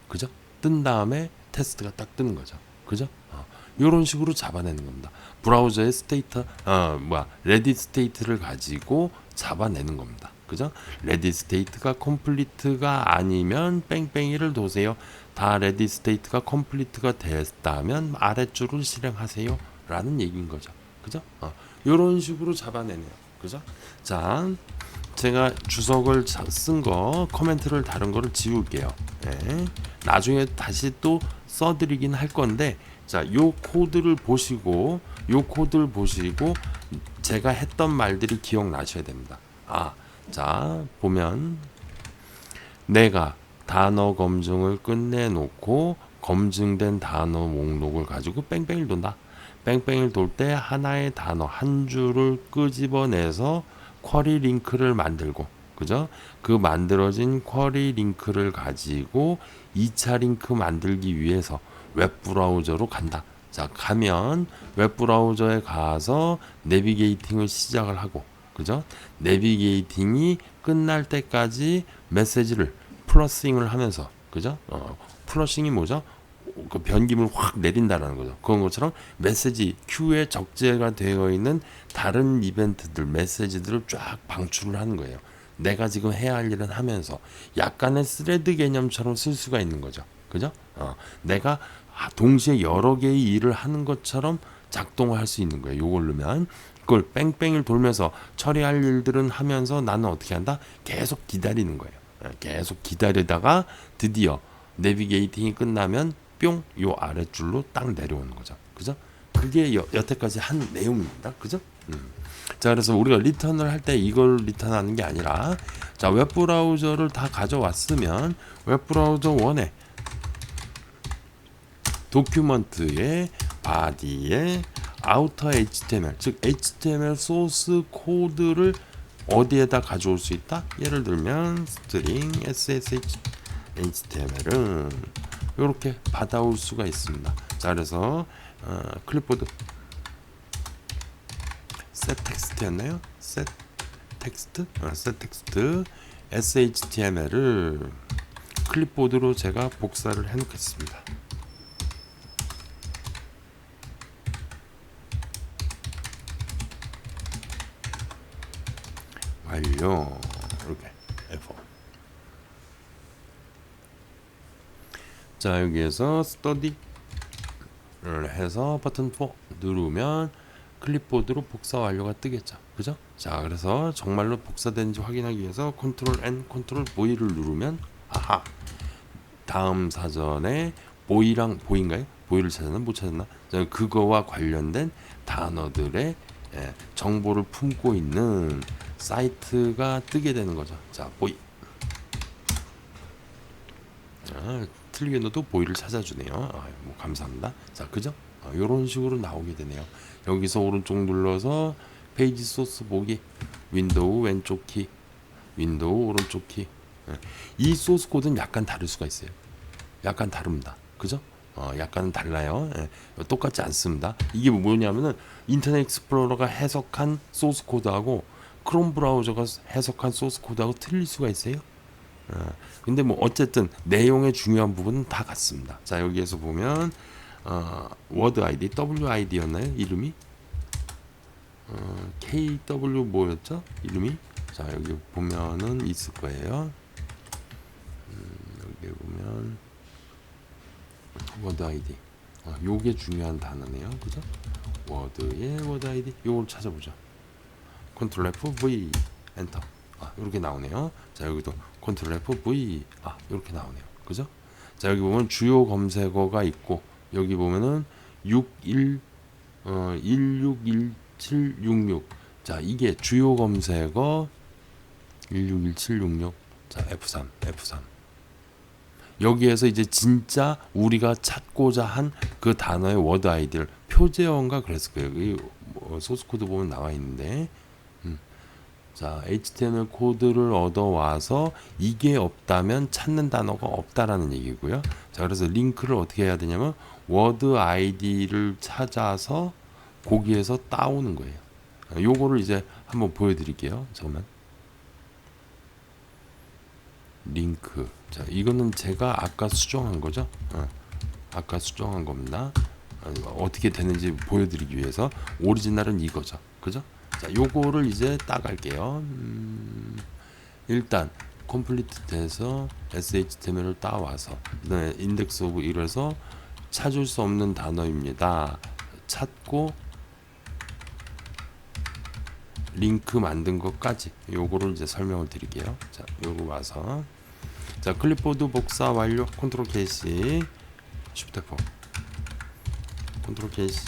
그죠? 뜬 다음에 테스트가 딱 뜨는 거죠. 그죠? 이런 식으로 잡아내는 겁니다. 브라우저의 스테이트, 레디 스테이트를 가지고 잡아내는 겁니다. 그죠? 레디 스테이트가 컴플리트가 아니면 뺑뺑이를 도세요. 다 레디 스테이트가 컴플리트가 됐다면 아래줄을 실행하세요. 라는 얘기인 거죠. 그죠? 이런 식으로 잡아내네요. 그죠? 자, 제가 주석을 쓴 거 코멘트를 다른 거를 지울게요. 네. 나중에 다시 또 써드리긴 할 건데, 자, 요 코드를 보시고 제가 했던 말들이 기억나셔야 됩니다. 자, 보면 내가 단어 검증을 끝내놓고 검증된 단어 목록을 가지고 뺑뺑이를 돈다. 뺑뺑이를 돌 때 하나의 단어 한 줄을 끄집어내서 쿼리 링크를 만들고, 그죠? 그 만들어진 쿼리 링크를 가지고 2차 링크 만들기 위해서 웹브라우저로 간다. 자, 가면 웹브라우저에 가서 내비게이팅을 시작을 하고, 그죠? 내비게이팅이 끝날 때까지 메시지를 플러싱을 하면서, 그죠? 플러싱이 뭐죠? 그 변김을 확 내린다라는 거죠. 그런 것처럼 메시지 큐에 적재가 되어 있는 다른 이벤트들, 메시지들을 쫙 방출을 하는 거예요. 내가 지금 해야 할 일은 하면서 약간의 스레드 개념처럼 쓸 수가 있는 거죠. 그죠? 내가 동시에 여러 개의 일을 하는 것처럼 작동을 할 수 있는 거예요. 요걸 넣으면 그걸 뺑뺑이를 돌면서 처리할 일들은 하면서 나는 어떻게 한다? 계속 기다리는 거예요. 계속 기다리다가 드디어 내비게이팅이 끝나면 뿅, 요 아랫줄로 딱 내려오는 거죠. 그죠? 그게 여태까지 한 내용입니다. 그죠? 자, 그래서 우리가 리턴을 할 때 이걸 리턴하는 게 아니라, 자, 웹브라우저를 다 가져왔으면 웹브라우저 1에 도큐먼트에 바디에 아우터 HTML, 즉 HTML 소스 코드를 어디에다 가져올 수 있다? 예를 들면 스트링 SSH HTML은 이렇게 받아올 수가 있습니다. 자, 그래서 클립보드 set 텍스트였나요? set 텍스트? set 텍스트 SHTML을 클립보드로 제가 복사를 해 놓겠습니다. 완료. 이렇게 F4. 자, 여기에서 스터디를 해서 버튼 4 누르면 클립보드로 복사 완료가 뜨겠죠. 그죠? 자, 그래서 정말로 복사된지 확인하기 위해서 컨트롤 N, 컨트롤 V를 누르면 다음 사전에 보이인가요? 보이를 찾았나? 못 찾았나? 그거와 관련된 단어들의 정보를 품고 있는 사이트가 뜨게 되는 거죠. 자, 보이. 틀리게 넣어도 보이를 찾아주네요. 뭐 감사합니다. 자, 그죠? 이런 식으로 나오게 되네요. 여기서 오른쪽 눌러서 페이지 소스 보기, 윈도우 왼쪽 키, 윈도우 오른쪽 키. 이 소스 코드는 약간 다를 수가 있어요. 약간 다릅니다. 그죠? 약간 달라요. 똑같지 않습니다. 이게 뭐냐면은 인터넷 익스플로러가 해석한 소스 코드하고 크롬 브라우저가 해석한 소스 코드하고 틀릴 수가 있어요. 근데 뭐 어쨌든 내용의 중요한 부분은 다 같습니다. 자, 여기에서 보면 워드 아이디 WID였나요? 이름이 KW 뭐였죠? 이름이 자, 여기 보면은 있을 거예요. 여기 보면 워드 아이디 요게 중요한 단어네요. 그죠? 워드의 워드 아이디 요걸 찾아보죠. 컨트롤 F-V 엔터. 이렇게 나오네요. 자, 여기도 컨트롤 F-V 이렇게 나오네요. 그죠? 자, 여기 보면 주요 검색어가 있고 여기 보면은 161766. 자, 이게 주요 검색어 161766. 자, F3. 여기에서 이제 진짜 우리가 찾고자 한 그 단어의 워드 아이디를 표제어인가 그랬을 거예요. 이 소스 코드 보면 나와 있는데, 자, HTML 코드를 얻어와서 이게 없다면 찾는 단어가 없다라는 얘기고요. 자, 그래서 링크를 어떻게 해야 되냐면 워드 아이디를 찾아서 거기에서 따오는 거예요. 요거를 이제 한번 보여드릴게요. 잠깐만. 링크. 자, 이거는 제가 아까 수정한 거죠. 아까 수정한 겁니다. 어떻게 되는지 보여드리기 위해서 오리지널은 이거죠. 그죠? 자, 요거를 이제 따갈게요. 일단 컴플리트 돼서 SHTML을 따와서 그다음에 인덱스 오브 1에서 찾을 수 없는 단어입니다. 찾고 링크 만든 것까지 요거를 이제 설명을 드릴게요. 자, 요거 와서 자, 클립보드 복사 완료. 컨트롤 캐시 쉬프트 F 컨트롤 캐시.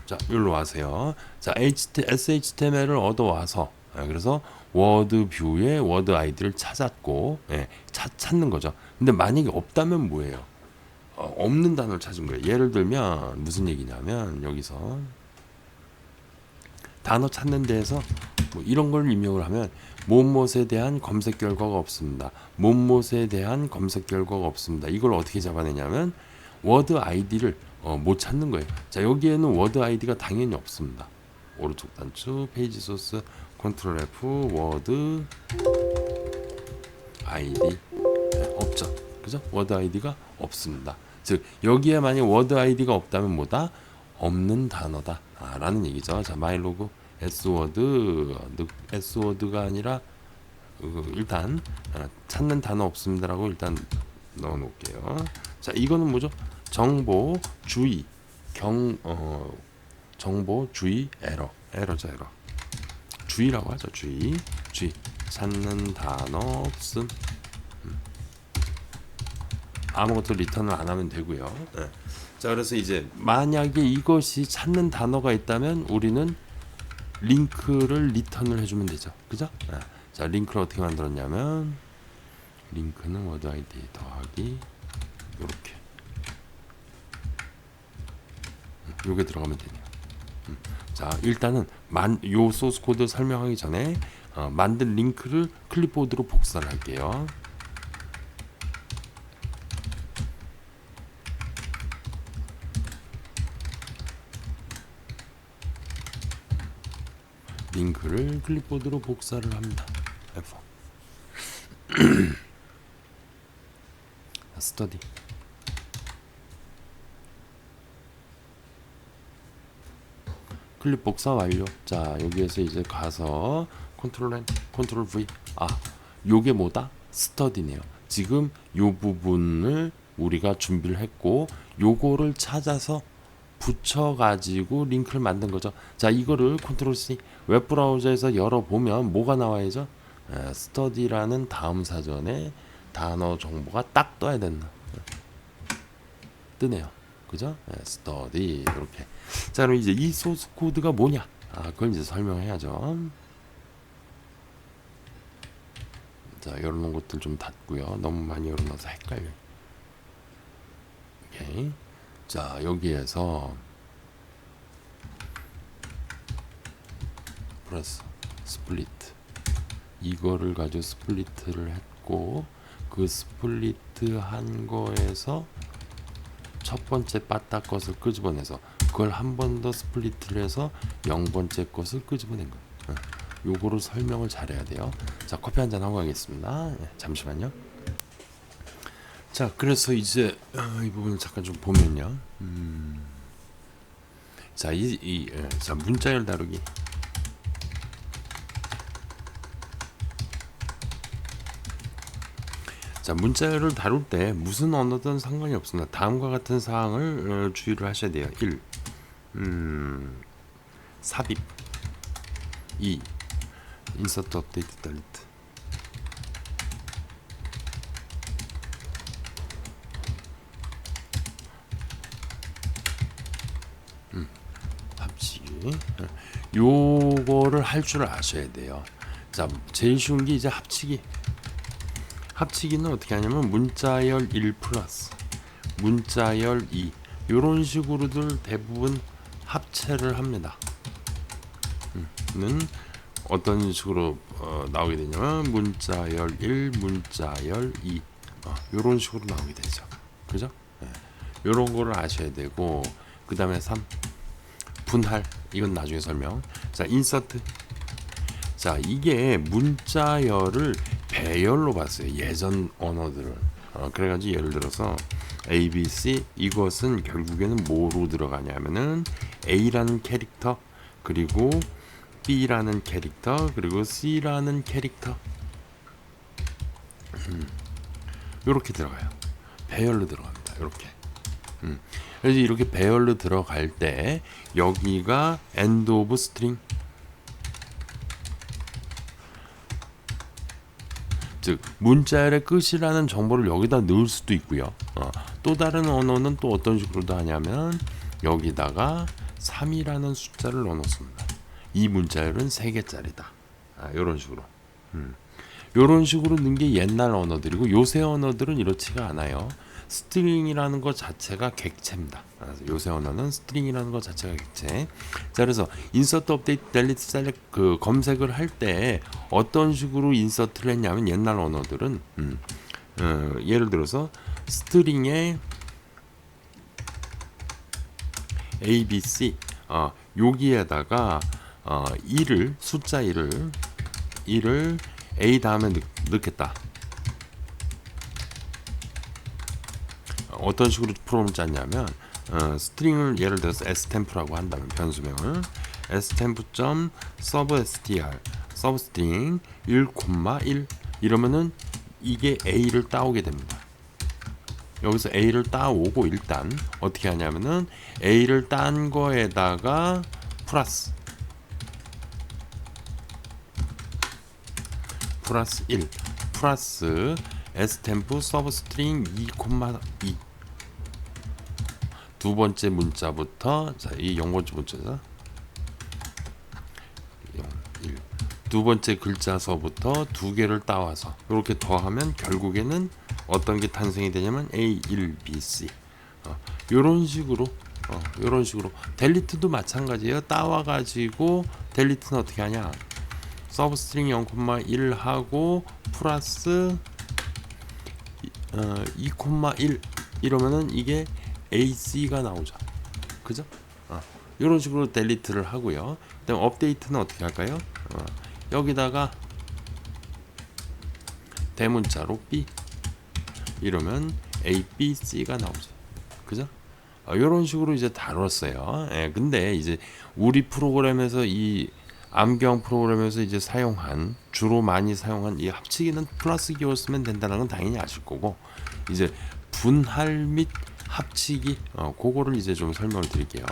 자, 여기로 와세요. 자, SHTML을 얻어와서 그래서 워드 뷰에 워드 아이디를 찾았고 찾는 거죠. 근데 만약에 없다면 뭐예요? 없는 단어를 찾은 거예요. 예를 들면 무슨 얘기냐면 여기서 단어 찾는 데에서 뭐 이런 걸 입력을 하면 무엇에 대한 검색 결과가 없습니다. 무엇에 대한 검색 결과가 없습니다. 이걸 어떻게 잡아내냐면 워드 아이디를 못 찾는 거예요. 자, 여기에는 워드 아이디가 당연히 없습니다. 오른쪽 단추 페이지 소스 컨트롤 F 워드 아이디 없죠. 그죠? 워드 아이디가 없습니다. 즉 여기에 만약 워드 아이디가 없다면 뭐다? 없는 단어다 라는 얘기죠. 자, 마이로그 S워드가 아니라 일단 찾는 단어 없습니다라고 일단 넣어 놓을게요. 자, 이거는 뭐죠? 정보 주의 정보 주의 에러죠. 주의라고 하죠. 주의 찾는 단어 없음. 아무것도 리턴을 안 하면 되고요. 자, 그래서 이제 만약에 이것이 찾는 단어가 있다면 우리는 링크를 리턴을 해주면 되죠. 그죠? 자, 링크를 어떻게 만들었냐면 링크는 워드 아이디 더하기 요렇게 요게 들어가면 되네요. 자, 일단은 요 소스 코드 설명하기 전에 만든 링크를 클립보드로 복사를 할게요. 링크를 클립보드로 복사를 합니다. F 스터디 클립 복사 완료. 자, 여기에서 이제 가서 컨트롤 N 컨트롤 V. 요게 뭐다? 스터디네요. 지금 요 부분을 우리가 준비를 했고 요거를 찾아서 붙여가지고 링크를 만든 거죠. 자, 이거를 컨트롤 C 웹브라우저에서 열어보면 뭐가 나와야죠? 스터디라는 다음 사전에 단어 정보가 딱 떠야 된다. 뜨네요. 그죠? 스터디 이렇게. 자, 그럼 이제 이 소스 코드가 뭐냐? 그걸 이제 설명해야죠. 자, 열어놓은 것들 좀 닫고요. 너무 많이 열어놔서 헷갈려. 오케이. 자, 여기에서 플러스 스플리트 이거를 가지고 스플리트를 했고 그 스플리트 한 거에서 첫 번째 빠따 것을 끄집어내서 그걸 한 번 더 스플리트를 해서 0번째 것을 끄집어낸 거예요. 요거를 설명을 잘해야 돼요. 자, 커피 한잔 하고 가겠습니다. 잠시만요. 자, 그래서 이제 이 부분을 잠깐 좀 보면요. 자, 자, 문자열 다루기. 자, 문자열을 다룰 때 무슨 언어든 상관이 없습니다. 다음과 같은 사항을 주의를 하셔야 돼요. 1. 삽입. 2. 인서트 업데이트 델리트. 합치기. 요거를 할 줄 아셔야 돼요. 자, 제일 쉬운 게 이제 합치기. 합치기는 어떻게 하냐면 문자열 1 플러스 문자열 2 요런 식으로들 대부분 합체를 합니다. 는 어떤 식으로 나오게 되냐면 문자열 1 문자열 2 요런 식으로 나오게 되죠. 그죠? 요런 거를 아셔야 되고, 그 다음에 3 분할, 이건 나중에 설명. 자, 인서트. 자, 이게 문자열을 배열로 봤어요. 예전 언어들을. 그래가지고 예를 들어서 A, B, C, 이것은 결국에는 뭐로 들어가냐면은 A라는 캐릭터, 그리고 B라는 캐릭터, 그리고 C라는 캐릭터, 요렇게 들어가요. 배열로 들어갑니다. 요렇게. 그래서 이렇게 배열로 들어갈 때 여기가 end of string, 즉 문자열의 끝이라는 정보를 여기다 넣을 수도 있고요. 또 다른 언어는 또 어떤 식으로도 하냐면 여기다가 3이라는 숫자를 넣어놓습니다. 이 문자열은 3개짜리다. 이런 식으로. 이런 식으로 넣은 게 옛날 언어들이고, 요새 언어들은 이렇지가 않아요. 스트링이라는 것 자체가 객체입니다. 요새 언어는 스트링이라는 것 자체가 객체. 자, 그래서 인서트 업데이트 델리트 셀렉트 그 검색을 할 때 어떤 식으로 인서트를 했냐면, 옛날 언어들은 예를 들어서 스트링에 A, B, C 여기에다가 1을 숫자 1을 A 다음에 넣겠다. 어떤 식으로 프로그램을 짰냐면 스트링을 예를 들어서 stem프라고 한다면, 변수명을 stemp.substr substring 1,1 이러면은 이게 A를 따오게 됩니다. 여기서 A를 따오고, 일단 어떻게 하냐면은 A를 딴 거에다가 플러스 1 플러스 stemp substring 2,2 두 번째 문자부터, 자, 이 0번째 문자죠. 0, 1. 두 번째 글자서부터 두 개를 따와서 이렇게 더하면 결국에는 어떤 게 탄생이 되냐면 A, 1, B, C. 요런 식으로 요런 식으로. 델리트도 마찬가지예요. 따와 가지고 델리트는 어떻게 하냐? 서브스트링 0,1 하고 플러스 2,1 이러면은 이게 AC가 나오죠. 그죠? 이런 식으로 델리트를 하고요. 그다음 업데이트는 어떻게 할까요? 여기다가 대문자로 B 이러면 A, B, C가 나오죠. 그죠? 이런 식으로 이제 다뤘어요. 근데 이제 우리 프로그램에서, 이 암기형 프로그램에서 이제 주로 많이 사용한 이 합치기는 플러스 기호 쓰면 된다는 건 당연히 아실 거고, 이제 분할 및 합치기 그거를 이제 좀 설명을 드릴게요.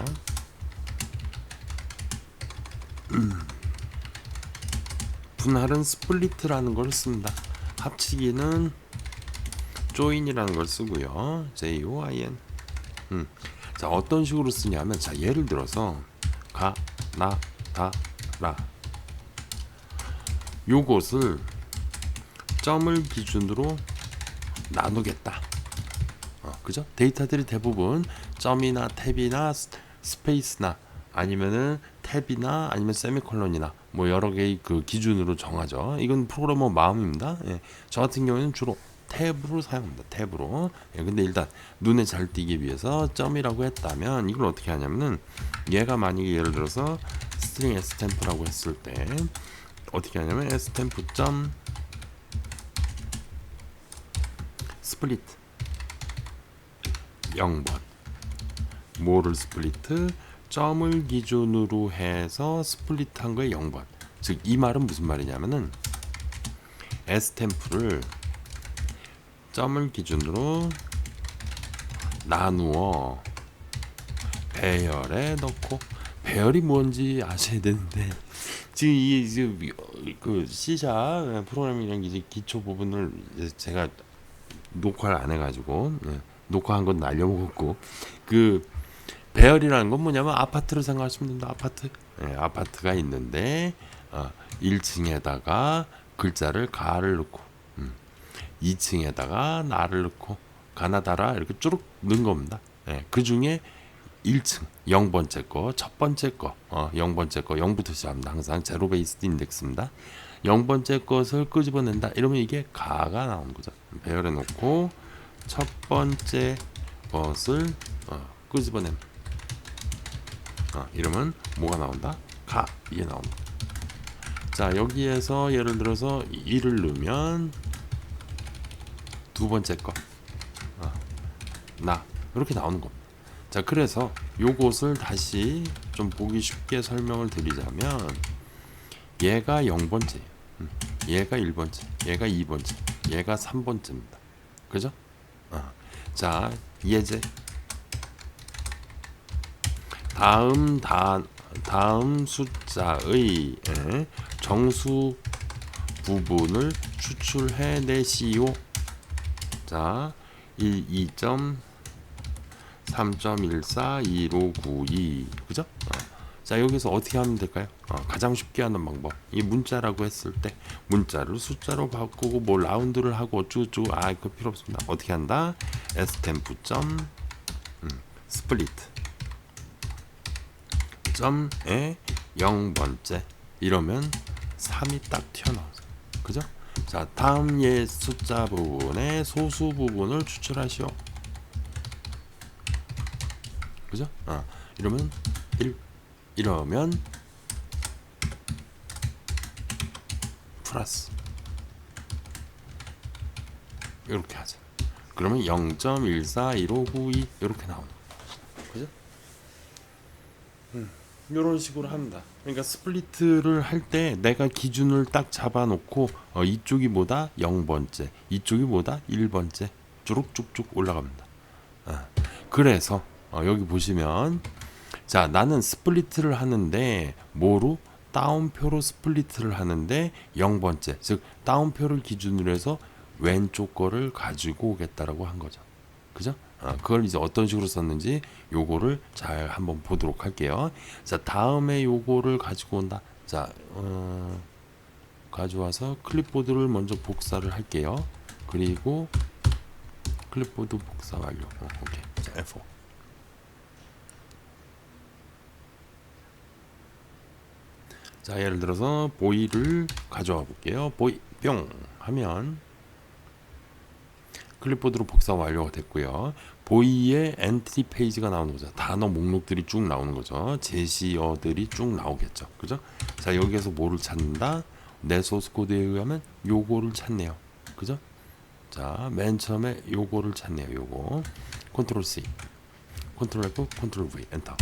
분할은 스플리트라는 걸 씁니다. 합치기는 join이라는 걸 쓰고요. join. 자, 어떤 식으로 쓰냐면, 자, 예를 들어서 가, 나, 다, 라 요것을 점을 기준으로 나누겠다. 그죠? 데이터들이 대부분 점이나 탭이나 스페이스나 아니면은 탭이나 아니면 세미콜론이나 뭐 여러 개의 그 기준으로 정하죠. 이건 프로그래머 마음입니다. 저 같은 경우에는 주로 탭으로 사용합니다. 탭으로. 근데 일단 눈에 잘 띄기 위해서 점이라고 했다면, 이걸 어떻게 하냐면은, 얘가 만약에 예를 들어서 스트링 stem프라고 했을 때 어떻게 하냐면 stemp 점 스플릿 0번. 뭐를 스플리트? 점을 기준으로 해서 스플릿한 거에 0번. 즉 이 말은 무슨 말이냐면은 stem프를 점을 기준으로 나누어 배열에 넣고, 배열이 뭔지 아셔야 되는데 지금 그 C샵 프로그래밍이라는 이제 기초 부분을 이제 제가 녹화를 안 해가지고, 녹화한 건 날려먹었고, 그 배열이라는 건 뭐냐면 아파트를 생각하시면 됩니다. 아파트. 아파트가 있는데 1층에다가 글자를 가를 넣고, 2층에다가 나를 넣고, 가나다라 이렇게 쭉 넣은 겁니다. 그 중에 1층 0번째 거, 첫 번째 거, 0번째 거 0부터 시작합니다. 항상 제로 베이스드 인덱스입니다. 0번째 것을 끄집어낸다. 이러면 이게 가가 나오는 거죠. 배열해 놓고 첫 번째 것을 끄집어냄. 이러면 뭐가 나온다? 가. 이게 나온다. 자, 여기에서 예를 들어서 1을 넣으면 두 번째 거, 나. 이렇게 나오는 겁니다. 자, 그래서 요것을 다시 좀 보기 쉽게 설명을 드리자면, 얘가 0번째, 얘가 1번째, 얘가 2번째, 얘가 3번째입니다. 그죠? 자, 예제. 다음 숫자의 정수 부분을 추출해 내시오. 자, 3.141592. 그죠? 자, 여기서 어떻게 하면 될까요? 가장 쉽게 하는 방법. 이 문자라고 했을 때 문자를 숫자로 바꾸고 뭐 라운드를 하고 어쩌고저쩌고, 그거 필요 없습니다. 어떻게 한다? stemp 스플리트 점에 0번째 이러면 3이 딱 튀어나오죠. 그죠? 자, 다음 예 숫자 부분의 소수 부분을 추출하시오. 그죠? 이러면 1, 이러면 플러스, 이렇게 하죠. 그러면 0.141592 이렇게 나오는 거죠. 그죠? 이런 식으로 합니다. 그러니까 스플리트를 할 때 내가 기준을 딱 잡아놓고 이쪽이 뭐다? 0번째, 이쪽이 뭐다? 1번째 쭉쭉쭉 올라갑니다. 그래서 여기 보시면, 자, 나는 스플리트를 하는데 뭐로? 다운표로 스플리트를 하는데 0번째, 즉 다운표를 기준으로 해서 왼쪽 거를 가지고 오겠다라고 한 거죠. 그죠? 그걸 이제 어떤 식으로 썼는지 요거를 잘 한번 보도록 할게요. 자, 다음에 요거를 가지고 온다. 자, 가져와서 클립보드를 먼저 복사를 할게요. 그리고 클립보드 복사 완료. 오케이. 자, F4. 자, 예를 들어서 보이를 가져와 볼게요. 보이 뿅 하면 클립보드로 복사 완료가 됐고요. 보이의 엔티티 페이지가 나오는 거죠. 단어 목록들이 쭉 나오는 거죠. 제시어들이 쭉 나오겠죠. 그죠? 자, 여기에서 뭐를 찾는다? 내 소스 코드에 의하면 요거를 찾네요. 그죠? 자, 맨 처음에 요거를 찾네요. 요거. 컨트롤 C, 컨트롤 F, 컨트롤 V, 엔터.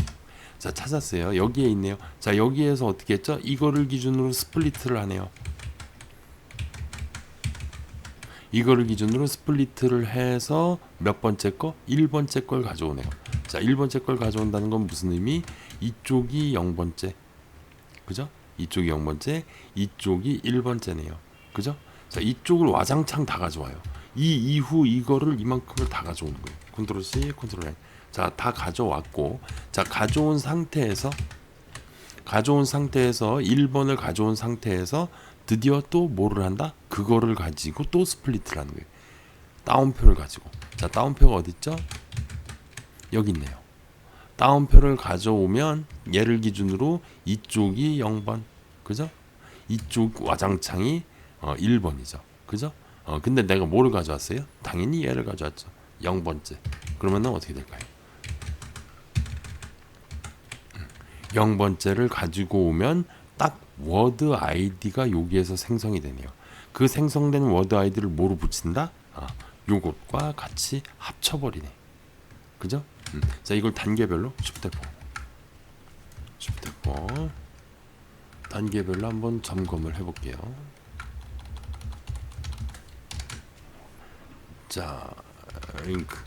자, 찾았어요. 여기에 있네요. 자, 여기에서 어떻게 했죠? 이거를 기준으로 스플리트를 하네요. 이거를 기준으로 스플리트를 해서 몇 번째 거? 1번째 걸 가져오네요. 자, 1번째 걸 가져온다는 건 무슨 의미? 이쪽이 0번째. 그죠? 이쪽이 0번째, 이쪽이 1번째네요. 그죠? 자, 이쪽을 와장창 다 가져와요. 이 이후 이거를 이만큼을 다 가져오는 거예요. 컨트롤 C, 컨트롤 N. 자, 다 가져왔고, 자, 가져온 상태에서 1번을 가져온 상태에서 드디어 또 뭐를 한다? 그거를 가지고 또 스플리트를 하는 거예요. 다운표를 가지고. 자, 다운표가 어디 있죠? 여기 있네요. 다운표를 가져오면 얘를 기준으로 이쪽이 0번. 그죠? 이쪽 와장창이 1번이죠. 그죠? 근데 내가 뭐를 가져왔어요? 당연히 얘를 가져왔죠. 0번째. 그러면은 어떻게 될까요? 0번째를 가지고 오면 딱 워드 아이디가 여기에서 생성이 되네요. 그 생성된 워드 아이디를 뭐로 붙인다? 요것과 같이 합쳐버리네. 그죠? 자, 이걸 단계별로 Shift F4 단계별로 한번 점검을 해볼게요. 자, 링크.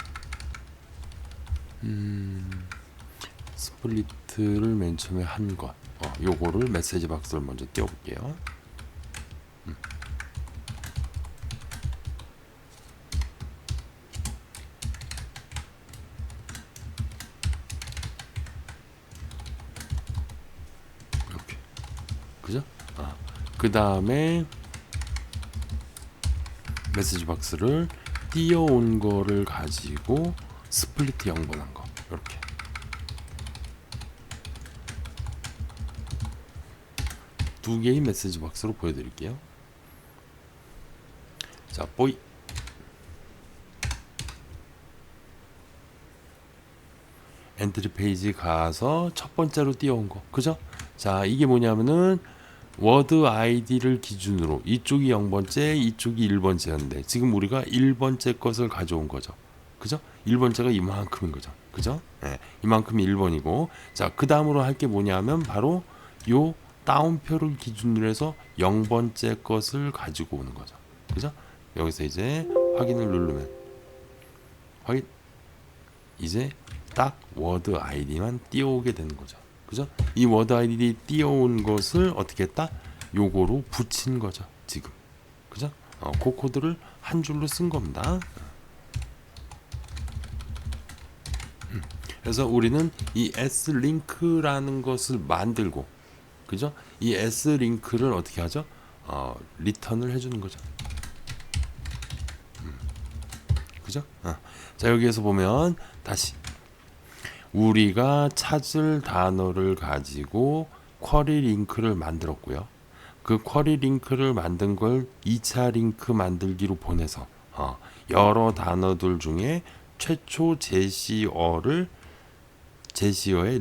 스플리트를 맨 처음에 한 것. 요거를 메시지 박스를 먼저 띄워볼게요. 이렇게. 그죠? 그 다음에 메시지 박스를 띄워온 거를 가지고 스플리트 0번한 거. 이렇게. 두 개의 메시지 박스로 보여드릴게요. 자, 뽀이. 엔트리 페이지 가서 첫 번째로 띄워온 거. 그죠? 자, 이게 뭐냐면은 워드 아이디를 기준으로 이쪽이 0번째, 이쪽이 1번째였는데 지금 우리가 1번째 것을 가져온 거죠. 그죠? 1번째가 이만큼인 거죠. 그죠? 네, 이만큼이 1번이고, 자, 그 다음으로 할 게 뭐냐면 바로 요 다운표를 기준으로 해서 0번째 것을 가지고 오는 거죠. 그죠? 여기서 이제 확인을 누르면 확인. 이제 딱 워드 아이디만 띄워오게 되는 거죠. 그죠? 이 워드 아이디 띄워온 것을 어떻게 했다? 요거로 붙인 거죠. 지금. 그죠? 그 코드를 한 줄로 쓴 겁니다. 그래서 우리는 이 slink라는 것을 만들고, 그죠? 이 slink를 어떻게 하죠? 리턴을 해주는 거죠. 그죠? 자, 여기에서 보면 다시 우리가 찾을 단어를 가지고 쿼리 링크를 만들었고요. 그 쿼리 링크를 만든 걸 2차 링크 만들기로 보내서 여러 단어들 중에 최초 제시어의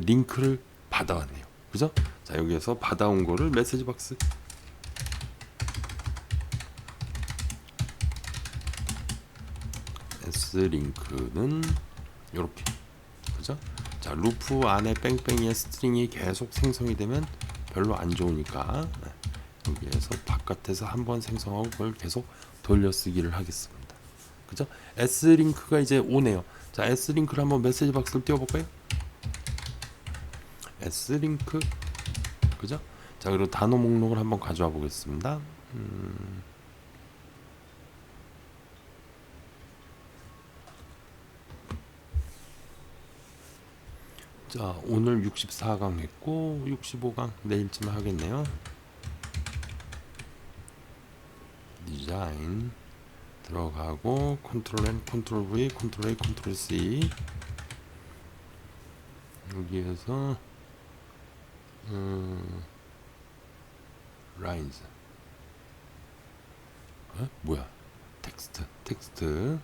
링크를 받아왔네요. 그죠? 자, 여기에서 받아온 거를 메시지 박스 slink는 이렇게. 그죠? 자, 루프 안에 뺑뺑이의 스트링이 계속 생성이 되면 별로 안 좋으니까 여기에서 바깥에서 한번 생성하고 그걸 계속 돌려쓰기를 하겠습니다. 그죠? slink가 이제 오네요. 자, slink를 한번 메시지 박스를 띄워볼까요? slink. 그죠? 자, 그리고 단어 목록을 한번 가져와 보겠습니다. 자, 오늘 64강 했고 65강 내일쯤에 하겠네요. 디자인 들어가고 컨트롤 N, 컨트롤 V, 컨트롤 A, 컨트롤 C. 여기에서 라인즈. 뭐야? 텍스트.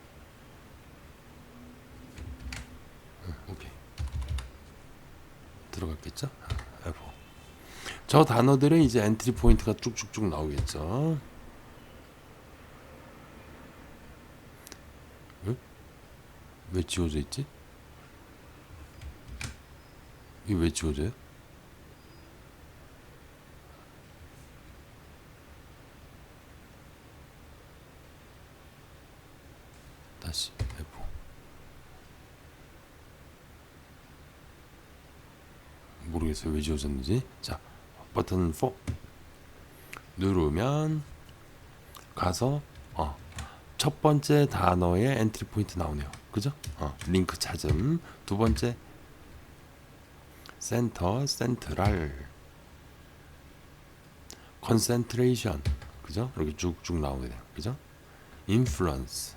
오케이. 들어갔겠죠? F. 저 단어들은 이제 엔트리 포인트가 쭉쭉쭉 나오겠죠. 왜 지워져 있지? 이게 왜 지워져요? 다시 F. 모르겠어요 왜 지워졌는지. 자, 버튼 4 누르면 가서 첫 번째 단어의 엔트리 포인트 나오네요. 그죠? 링크 찾음. 두 번째 센터, 센트럴, 컨센트레이션. 그죠? 이렇게 쭉쭉 나오게 돼요. 그죠? 인플루언스,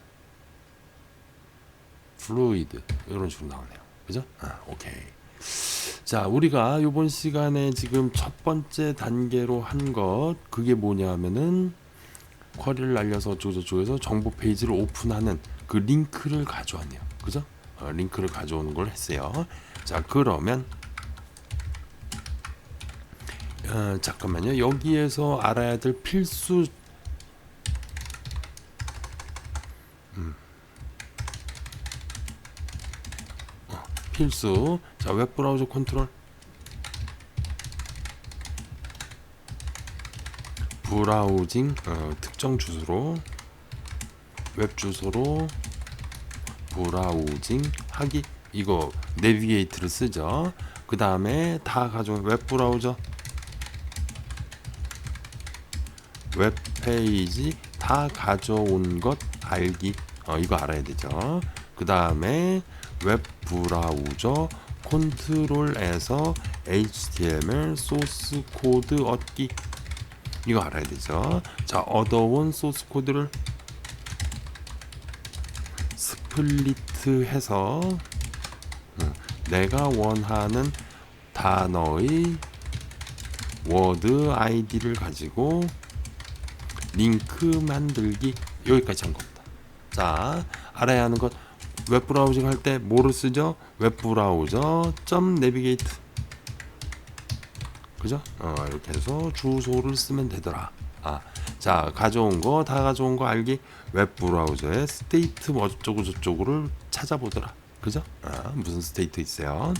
플루이드 이런 식으로 나오네요. 그죠? 오케이. 자, 우리가 이번 시간에 지금 첫 번째 단계로 한 것 그게 뭐냐면은 쿼리를 날려서 어쩌고저쩌고해서 정보 페이지를 오픈하는 그 링크를 가져왔네요. 그죠? 링크를 가져오는 걸 했어요. 자, 그러면 잠깐만요. 여기에서 알아야 될 필수 필수. 자, 웹브라우저 컨트롤 브라우징 특정 주소로 웹 주소로 브라우징 하기, 이거 내비게이트를 쓰죠. 그 다음에 다 가져온 웹브라우저, 웹페이지 다 가져온 것 알기, 이거 알아야 되죠. 그 다음에 웹브라우저 컨트롤에서 HTML 소스 코드 얻기, 이거 알아야 되죠. 자, 얻어온 소스 코드를 스플리트해서 내가 원하는 단어의 워드 아이디를 가지고 링크 만들기, 여기까지 한 겁니다. 자, 알아야 하는 것, 웹브라우징 할 때 뭐를 쓰죠? 웹브라우저 점 내비게이트, 그죠? 이렇게 해서 주소를 쓰면 되더라. 자, 가져온 거 다 가져온 거 알기, 웹브라우저의 스테이트 뭐 어쩌고 저쩌고를 찾아보더라. 그죠? 무슨 스테이트 있어요.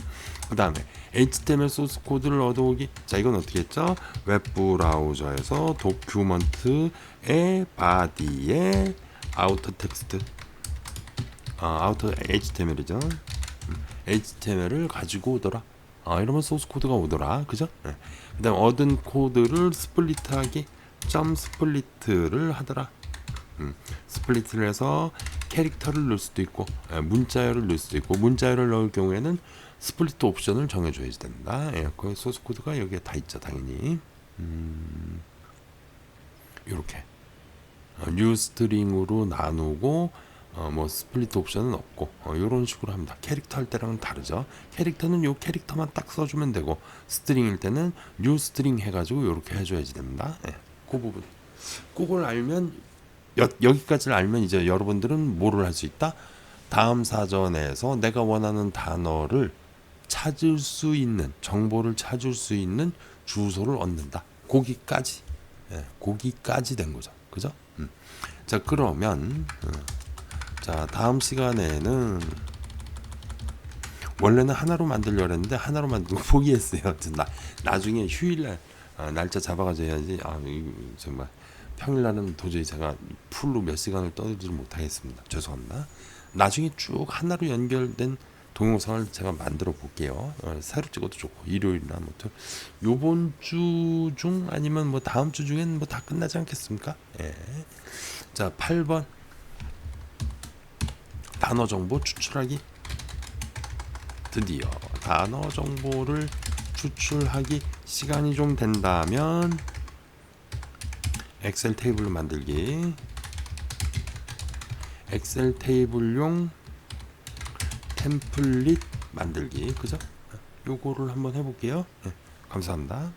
그 다음에 HTML 소스 코드를 얻어오기. 자, 이건 어떻게 했죠? 웹브라우저에서 도큐먼트의 바디에 아우터 텍스트, 아우터 HTML이죠. HTML을 가지고 오더라. 이러면 소스 코드가 오더라. 그죠? 그 다음 얻은 코드를 스플리트하기, 점 스플리트를 하더라. 스플리트를 해서 캐릭터를 넣을 수도 있고 문자열을 넣을 수도 있고, 문자열을 넣을 경우에는 스플리트 옵션을 정해줘야 된다. 그 소스 코드가 여기에 다 있죠, 당연히. 이렇게 뉴 스트링으로 나누고 뭐 스플리트 옵션은 없고 이런 식으로 합니다. 캐릭터 할 때랑은 다르죠. 캐릭터는 요 캐릭터만 딱 써주면 되고, 스트링일 때는 뉴 스트링 해가지고 이렇게 해줘야지 됩니다. 그 부분 그걸 알면, 여기까지를 알면 이제 여러분들은 뭐를 할 수 있다? 다음 사전에서 내가 원하는 단어를 찾을 수 있는, 정보를 찾을 수 있는 주소를 얻는다. 거기까지, 거기까지 된 거죠. 그죠? 자, 그러면 자, 다음 시간에는 원래는 하나로 만들려고 했는데 하나로 만들고 포기했어요. 나중에 휴일날 날짜 잡아가지고 해야지. 이거 정말 평일날은 도저히 제가 풀로 몇 시간을 떠들지 못하겠습니다. 죄송합니다. 나중에 쭉 하나로 연결된 동영상을 제가 만들어 볼게요. 새로 찍어도 좋고, 일요일이나 뭐 요번 주 중 아니면 뭐 다음 주 중엔 뭐 다 끝나지 않겠습니까? 자, 8번 단어 정보 추출하기. 드디어 단어 정보를 추출하기 시간이 좀 된다면 엑셀 테이블 만들기, 엑셀 테이블용 템플릿 만들기, 그죠? 요거를 한번 해볼게요. 감사합니다.